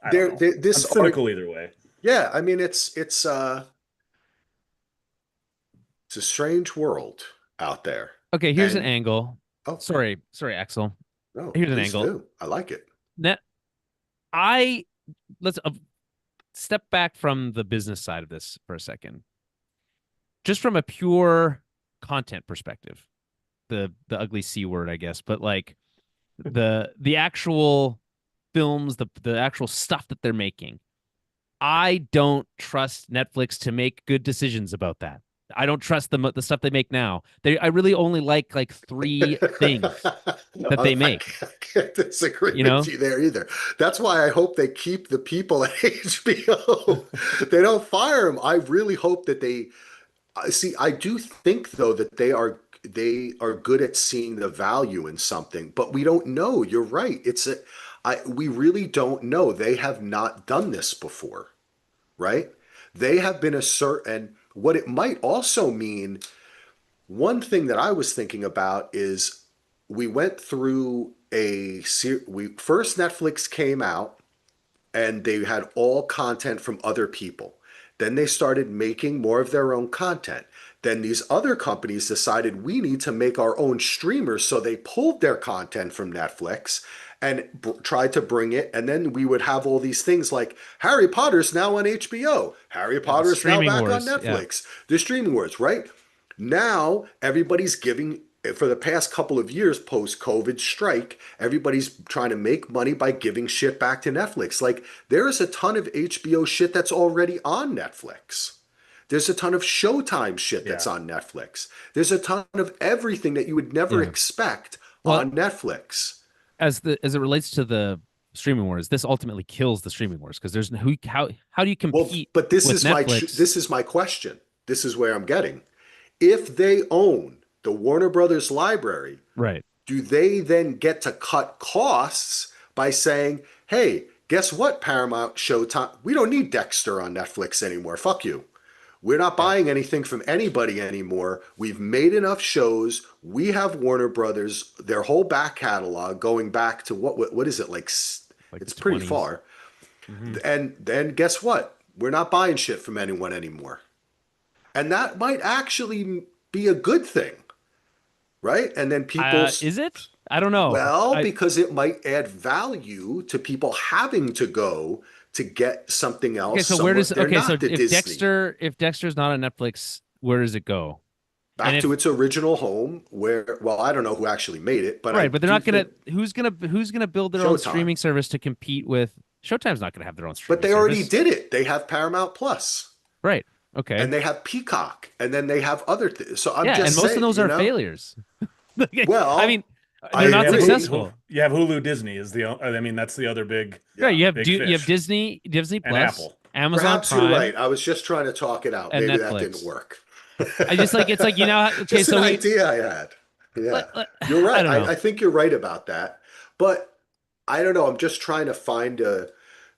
I don't know. I'm this are cynical either way. yeah, I mean it's a strange world out there. okay, here's an And angle. oh, Sorry, Axel. no, Here's an please angle. do. I like it. Net I let's step back from the business side of this for a second. Just from a pure content perspective, the ugly C word, I guess, but like the actual films, the actual stuff that they're making, I don't trust Netflix to make good decisions about that. I don't trust the stuff they make now. I really only like 3 things that they make. I can't disagree You with know? you there either. That's why I hope they keep the people at HBO. They don't fire them. I really hope that they see. I do think though that they are good at seeing the value in something, but we don't know. You're right. We really don't know. They have not done this before, right? They have been and what it might also mean. One thing that I was thinking about is we went through first Netflix came out and they had all content from other people. Then they started making more of their own content. Then these other companies decided we need to make our own streamers, so they pulled their content from Netflix and tried to bring it. And then we would have all these things like Harry Potter's now on HBO, Harry Potter's now streaming back wars, on Netflix, the streaming wars, right? Now everybody's giving, for the past couple of years post-COVID strike, everybody's trying to make money by giving shit back to Netflix. Like there is a ton of HBO shit that's already on Netflix. There's a ton of Showtime shit that's on Netflix. There's a ton of everything that you would never expect on Netflix. As it relates to the streaming wars, this ultimately kills the streaming wars because there's how do you compete? But this with is Netflix? my question. This is where I'm getting. If they own the Warner Brothers library, Right. do they then get to cut costs by saying, hey, guess what, Paramount, Showtime, we don't need Dexter on Netflix anymore. Fuck you. We're not buying anything from anybody anymore. We've made enough shows. We have Warner Brothers, their whole back catalog going back to what is it, like it's pretty 20s. far. Mm-hmm. And then guess what? We're not buying shit from anyone anymore. And that might actually be a good thing, right? And then people... Is it? I don't know. Well, because it might add value to people having to go to get something else. Okay, so where does so if Disney. Dexter's not on Netflix, where does it go? Back to its original home, where I don't know who actually made it, but but they're not gonna. Who's gonna build their own Showtime. streaming service to compete with Showtime's not gonna have their own streaming. But they already did it. They have Paramount Plus, right? Okay, and they have Peacock, and then they have other things. So I'm just and most saying, of those are failures. Well, I mean, they're not successful. You have Hulu, Disney that's the other big. Yeah, you have big you have fish. Disney Plus, and Apple. Amazon Perhaps Prime. you're right. I was just trying to talk it out. And Maybe Netflix. that didn't work. I just it's like okay, just so an idea I had. Yeah, you're right. I think you're right about that. But I don't know. I'm just trying to find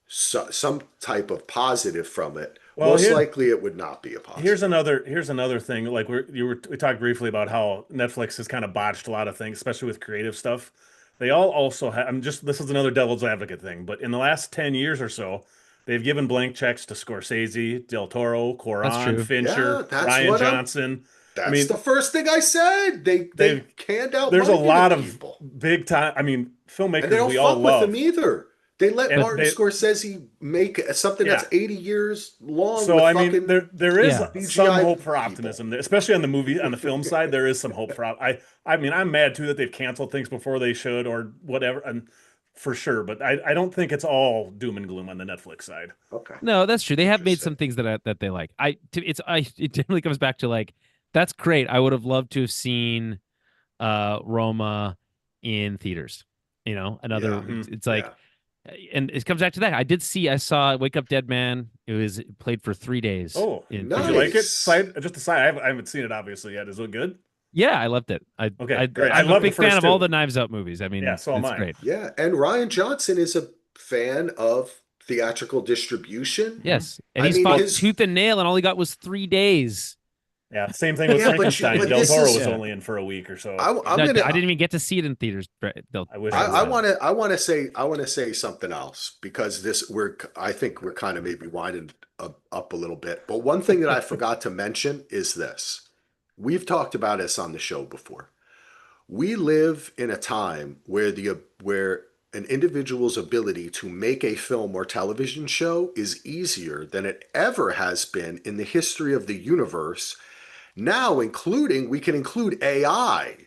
some type of positive from it. Well, Most likely, it would not be a positive. Here's another thing. Like we talked briefly about how Netflix has kind of botched a lot of things, especially with creative stuff. They all also have. This is another devil's advocate thing, but in the last 10 years or so, they've given blank checks to Scorsese, Del Toro, Cuarón, Fincher, Ryan Johnson. That's the first thing I said. They canned out. There's a lot of people. big time. I mean, filmmakers and they don't we fuck all love. with them either. They let Martin Scorsese make something that's 80 years long. So I mean, there is some hope for people. optimism there, especially on the film side. There is some hope for. I mean, I'm mad too that they've canceled things before they should or whatever, and for sure. But I don't think it's all doom and gloom on the Netflix side. Okay. No, that's true. They have made some things that they like. It generally comes back to like, that's great. I would have loved to have seen Roma in theaters. You know, it's like. And it comes back to that. I saw Wake Up Dead Man. It played for 3 days. Oh, nice. Did you like it? Just a side. I haven't seen it obviously yet. Is it good? Yeah, I loved it. Great. I'm a big fan of all the Knives Out movies. I mean, so am I. Great. Yeah, and Ryan Johnson is a fan of theatrical distribution. Yes, and he's fought tooth and nail, and all he got was 3 days. Yeah, same thing with Frankenstein. Del Toro was only in for a week or so. I didn't even get to see it in theaters. I want to say something else because I think we're kind of maybe winding up a little bit. But one thing that I forgot to mention is this. We've talked about this on the show before. We live in a time where an individual's ability to make a film or television show is easier than it ever has been in the history of the universe. Now, we can include AI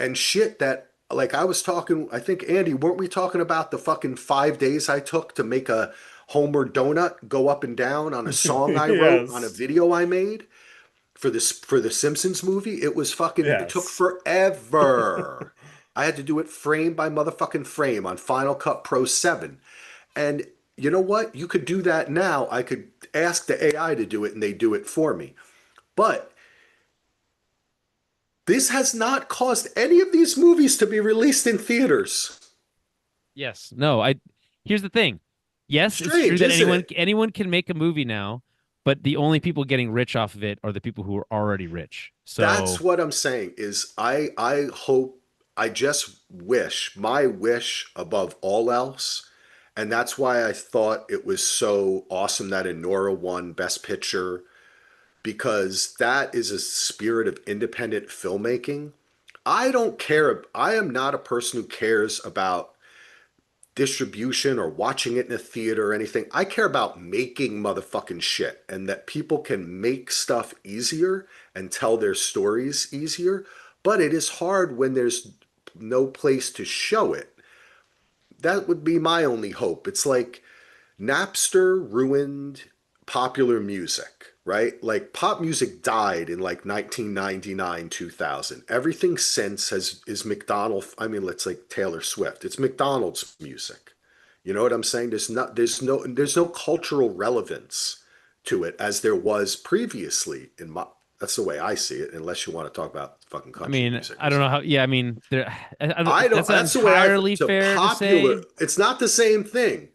and shit that, like I was talking, I think, Andy, weren't we talking about the fucking 5 days I took to make a Homer donut go up and down on a song I wrote on a Yes. video I made for the Simpsons movie? It was fucking, it took Yes. forever. I had to do it frame by motherfucking frame on Final Cut Pro 7. And you know what? You could do that now. I could ask the AI to do it and they do it for me. But this has not caused any of these movies to be released in theaters. Yes. No, here's the thing. Yes, it's true Strange, that isn't it? anyone can make a movie now, but the only people getting rich off of it are the people who are already rich. That's So, what I'm saying is I hope, I just wish, my wish above all else, and that's why I thought it was so awesome that Enora won Best Picture, because that is a spirit of independent filmmaking. I don't care. I am not a person who cares about distribution or watching it in a theater or anything. I care about making motherfucking shit and that people can make stuff easier and tell their stories easier. But it is hard when there's no place to show it. That would be my only hope. It's like Napster ruined popular music, right? Like pop music died in like 1999, 2000. Everything since has is McDonald. I mean, let's like Taylor Swift. It's McDonald's music. You know what I'm saying? There's no cultural relevance to it as there was previously in my that's the way I see it, unless you want to talk about fucking I country mean, music or I don't know something. how. Yeah, I mean, I don't, that's not that's the way entirely to fair to popular, say. it's not the same thing.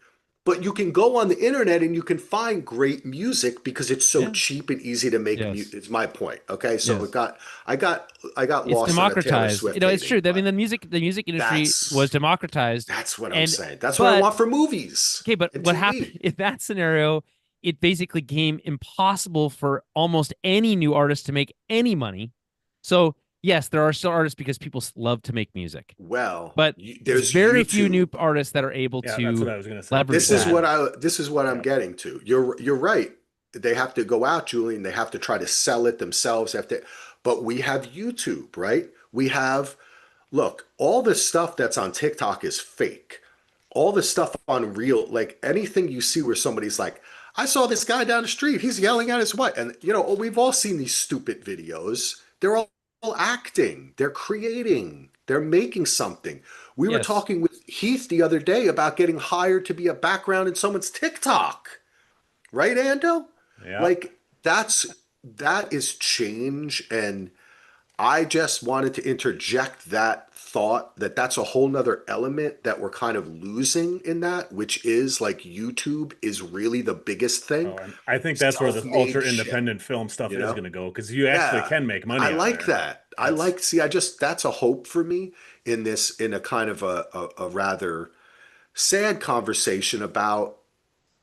But you can go on the internet and you can find great music because it's so Yeah. cheap and easy to make music. Yes. It's my point. Okay. So Yes. I got It's lost on a Taylor democratized. Swift It's hating, true. I mean, but the music industry was that's, democratized, that's what I'm and saying. That's what I but want for movies okay, but and what happened TV. in that scenario? It basically became impossible for almost any new artist to make any money. So yes, there are still artists because people love to make music, Well, but there's there's very few new YouTube. artists that are able Yeah, that's what to I was gonna say. leverage that. This is what I'm Yeah. getting to. You're right. They have to go out, Julian. They have to try to sell it themselves. But we have YouTube, right? We have, look, all the stuff that's on TikTok is fake. All the stuff on real, like anything you see where somebody's like, I saw this guy down the street. He's yelling at his wife. And, you know, we've all seen these stupid videos. They're all acting, they're creating, they're making something. We were Yes. talking with Heath the other day about getting hired to be a background in someone's TikTok, right, Ando? Yeah. Like, that is change. And I just wanted to interject that thought that that's a whole nother element that we're kind of losing in that, which is like YouTube is really the biggest thing. Oh, and I think that's where the Self-made ultra shit, independent film stuff you is know? going to go because you actually Yeah. can make I money out like there. that. That's I just, that's a hope for me in this, in a kind of a rather sad conversation about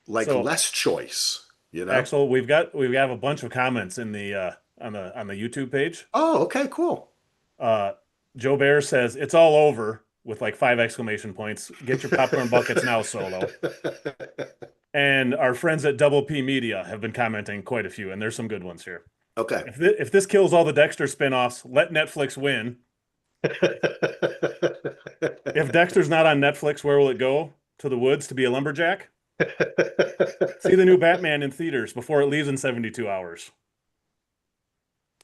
like so. less choice, you know? Axel, we have a bunch of comments in the on the YouTube page. Oh, okay, cool. Uh, Joe Bear says it's all over with like 5 exclamation points. Get your popcorn buckets now, Solo. And our friends at Double P Media have been commenting quite a few, and there's some good ones here. Okay. If this kills all the Dexter spinoffs, let Netflix win. If Dexter's not on Netflix, where will it go? To the woods to be a lumberjack? See the new Batman in theaters before it leaves in 72 hours.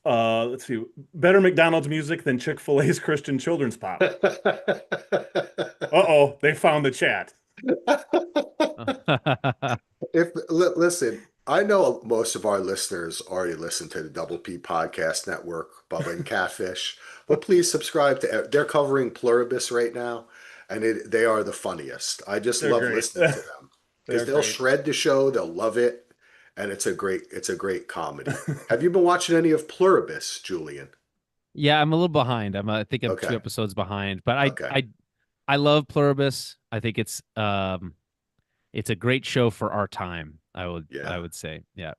Let's see. Better McDonald's music than Chick-fil-A's Christian children's pop. Uh-oh, they found the chat. Listen, I know most of our listeners already listen to the Double P Podcast Network, Bubba and Catfish, but please subscribe to. They're covering Pluribus right now, and they are the funniest. I just They're love great. listening to them because They're they'll great. shred the show, they'll love it, and it's a great comedy. Have you been watching any of Pluribus, Julian? Yeah, I'm a little behind. I think I'm two Okay, episodes behind, but okay, I love Pluribus. I think it's a great show for our time. I yeah. would say. Yeah.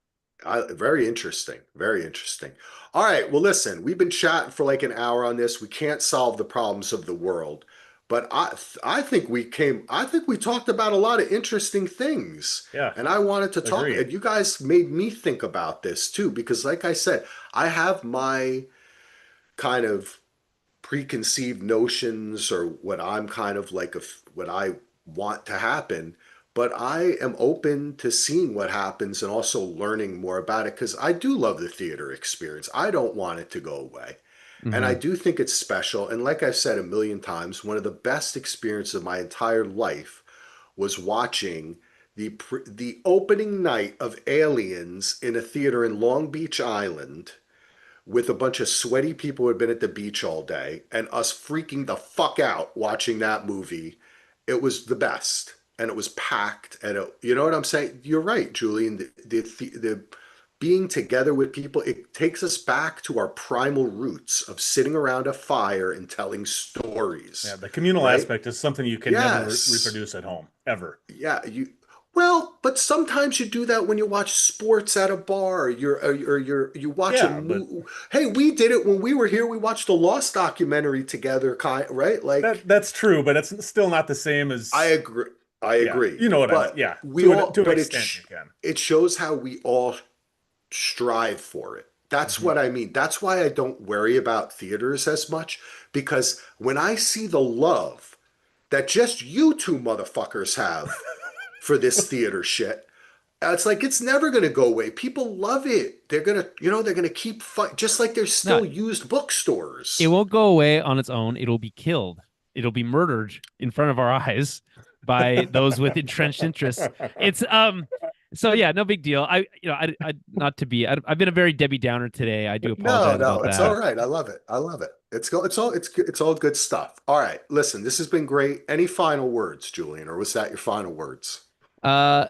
Very interesting. Very interesting. All right. Well, listen, we've been chatting for like an hour on this. We can't solve the problems of the world, But I think we talked about a lot of interesting things. Yeah, And I wanted to talk, agreed. and you guys made me think about this too, because like I said, I have my kind of preconceived notions or what I'm kind of like what I want to happen, but I am open to seeing what happens and also learning more about it because I do love the theater experience. I don't want it to go away. And I Hmm. do think it's special. And like I've said a million times, one of the best experiences of my entire life was watching the opening night of Aliens in a theater in Long Beach Island with a bunch of sweaty people who had been at the beach all day and us freaking the fuck out watching that movie. It was the best. And it was packed. And you know what I'm saying? You're right, Julian. The being together with people, it takes us back to our primal roots of sitting around a fire and telling Yeah, stories, the communal right? aspect is something you can never Yes. reproduce at home ever. Yeah, well, but sometimes you do that when you watch sports at a bar. You watch a Yeah, but movie. Hey, we did it when we were here. We watched a Lost documentary together, right? Like that's true, but it's still not the same I as agree. I yeah. agree. You know what I mean? But Yeah, to an but extent you can. it shows how we all strive for it. That's Mhm. what I mean. That's why I don't worry about theaters as much because when I see the love that just you two motherfuckers have for this theater shit. It's like it's never going to go away. People love it. They're going to keep fight just like there's No, still used it bookstores. won't go away on its own. It'll be killed. It'll be murdered in front of our eyes by those with entrenched interests. It's so yeah, no big deal. I not to be I've been a very Debbie Downer today. I do No, apologize no, about it's all that. right. I love it. I love it. It's all good stuff. All right. Listen, this has been great. Any final words, Julian, or was that your final words? Uh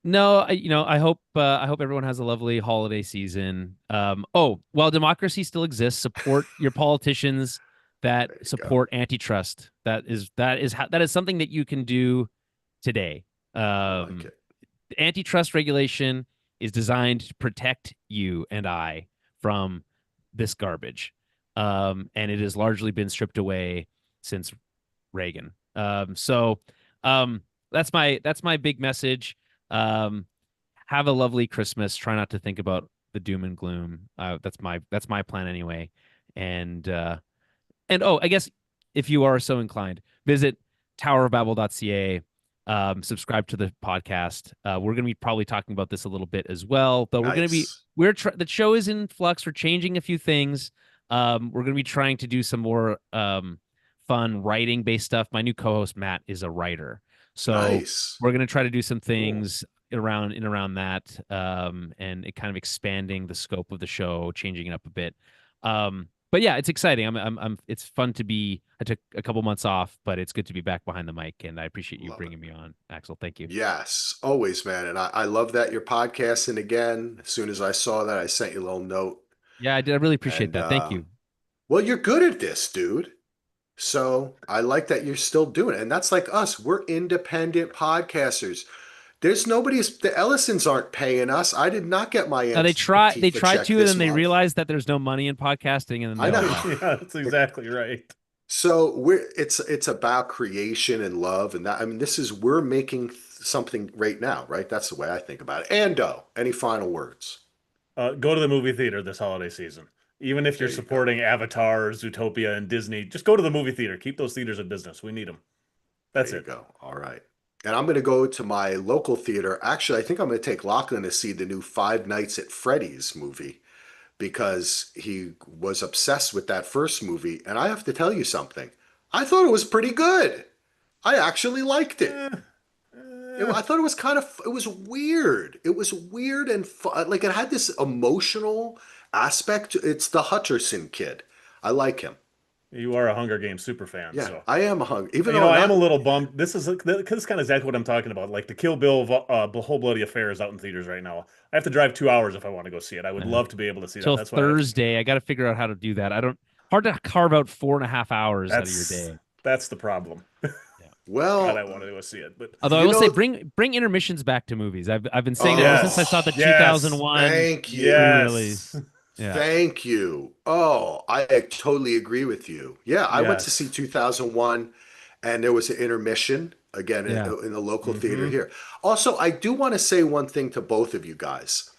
no, I hope everyone has a lovely holiday season. Oh, while democracy still exists, support your politicians that There you go. support antitrust. That is something that you can do today. I like Um it. Antitrust regulation is designed to protect you and I from this garbage. And it has largely been stripped away since Reagan. Um, that's my big message. Um, have a lovely Christmas. Try not to think about the doom and gloom. That's my plan anyway. And oh, I guess if you are so inclined, visit towerofbabel.ca. Subscribe to the podcast. We're going to be probably talking about this a little bit as well, but Nice. the show is in flux. We're changing a few things. We're going to be trying to do some more fun writing based stuff. My new co-host Matt is a writer, so Nice. we're going to try to do some Cool. things around that, and it kind of expanding the scope of the show, changing it up a bit. But yeah, it's exciting. It's fun to be. I took a couple months off, but it's good to be back behind the mic, and I appreciate you Love it. bringing me on, Axel. Thank you. Yes, always, man. And I love that you're podcasting again. As soon as I saw that, I sent you a little note. Yeah, I did. I really appreciate And that. Thank you. well, you're good at this, dude. So I like that you're still doing it. And that's like us. We're independent podcasters. There's nobody's, the Ellisons aren't paying us. I did not get my Now they Antifa tried check to, and this then they month. realized that there's no money in podcasting, and then I they all know. left. Yeah, that's exactly right. So it's about creation and love. And that, I mean, we're making something right now, right? That's the way I think about it. Ando, any final words? Go to the movie theater this holiday season. Even if you're There you go. supporting Avatar, Zootopia, and Disney, just go to the movie theater. Keep those theaters in business. We need them. There That's you it. go. All right. And I'm going to go to my local theater. Actually, I think I'm going to take Lachlan to see the new Five Nights at Freddy's movie because he was obsessed with that first movie. And I have to tell you something. I thought it was pretty good. I actually liked it. Eh, I thought it was it was weird. It was weird and fun. Like it had this emotional aspect. It's the Hutcherson kid. I like him. you are a Hunger Games super fan, Yeah, so I am hungry. Even you though know I'm I am a not, little bummed. This is kind of exactly what I'm talking about. Like the Kill Bill, Whole Bloody Affair is out in theaters right now. I have to drive 2 hours if I want to go see it. I would Uh, love to be able to see that. Till That's why Thursday, I got to figure out how to do that. I don't hard to carve out 4.5 hours out of your that's day. that's the problem. Yeah. God, I well, wanted to go see it, but Although I you will say, know, bring intermissions back to movies. I've been saying that ever since I saw oh, the yes, 2001 thank you. re-release. yes, Yeah. Thank you. Oh, I totally agree with you. Yeah, I went to see yes. 2001 and there was an intermission again Yeah. in the local theater Mhm. here. Also, I do want to say one thing to both of you guys.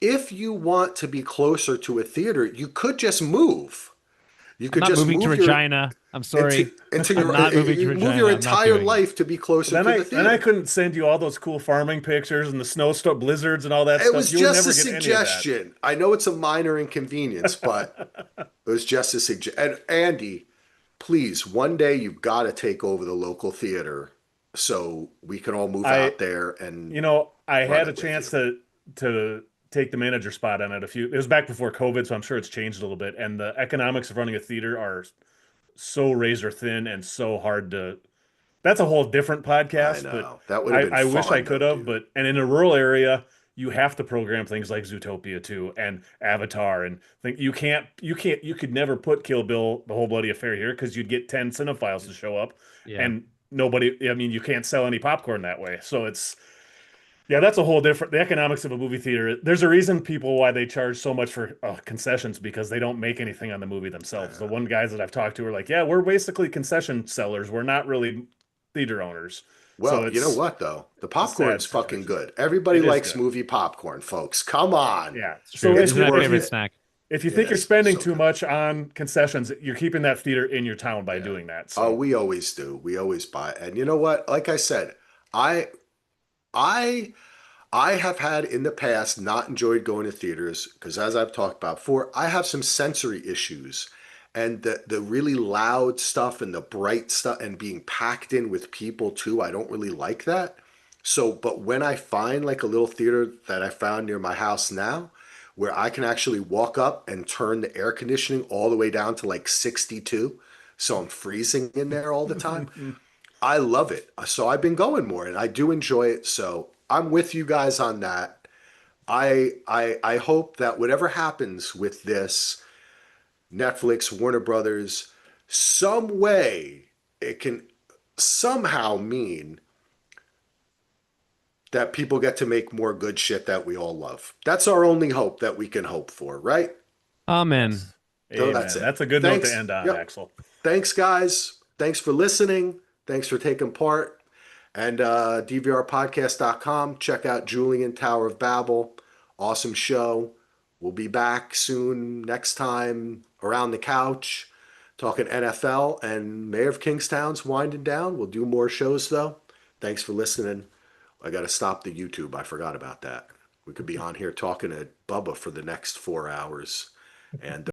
If you want to be closer to a theater, you could just move. You I'm could not just moving to move your Regina. I'm into sorry. into I'm your not moving to you move Regina. your I'm not entire doing it. life to be closer Then to I the then I theater. couldn't send you all those cool farming pictures and the snowstorm blizzards and all that It stuff. was You would just never a get any of that. suggestion. I know it's a minor inconvenience, but it was just a suggestion. And Andy, please, one day you've got to take over the local theater so we can all move I out there and I run had a it with chance you. to take the manager spot on it it was back before COVID, so I'm sure it's changed a little bit. And the economics of running a theater are so razor thin and so hard to that's a whole different I podcast, but know. That would have been I wish I fun could though, have, dude. but and in a rural area, you have to program things like Zootopia 2 and Avatar and think you could never put Kill Bill the Whole Bloody Affair here because you'd get 10 cinephiles to show up Yeah. and nobody I mean you can't sell any popcorn that way. So it's yeah, that's a whole different the economics of a movie theater. There's a reason people why they charge so much for concessions because they don't make anything on the movie themselves. The one guys that I've talked to are like, "Yeah, we're basically concession sellers. We're not really theater owners." So Well, you know what though? The it's a sad popcorn's fucking situation. good. Everybody It is likes good. movie popcorn, folks. Come on. Yeah. It's So true. It's It's my worth favorite it. snack. if you It think you're is spending so too good. much on concessions, you're keeping that theater in your town by Yeah. doing that. Oh, So we always do. We always buy. And you know what? Like I said, I I I have had in the past not enjoyed going to theaters because, as I've talked about before, I have some sensory issues. And the really loud stuff and the bright stuff and being packed in with people too, I don't really like that. So, but when I find like a little theater that I found near my house now, where I can actually walk up and turn the air conditioning all the way down to like 62, so I'm freezing in there all the time, I love it. So I've been going more and I do enjoy it. So I'm with you guys on that. I hope that whatever happens with this Netflix, Warner Brothers, some way it can somehow mean that people get to make more good shit that we all love. That's our only hope that we can hope for, right? Amen. yes. So that's Amen. it. That's a good note to Thanks. end on, Yep. Axel. Thanks, guys. Thanks for listening. Thanks for taking part. And DVRpodcast.com. Check out Julian Tower of Babel. Awesome show. We'll be back soon next time around the couch talking NFL and Mayor of Kingstown's winding down. We'll do more shows though. Thanks for listening. I got to stop the YouTube. I forgot about that. We could be on here talking to Bubba for the next 4 hours. And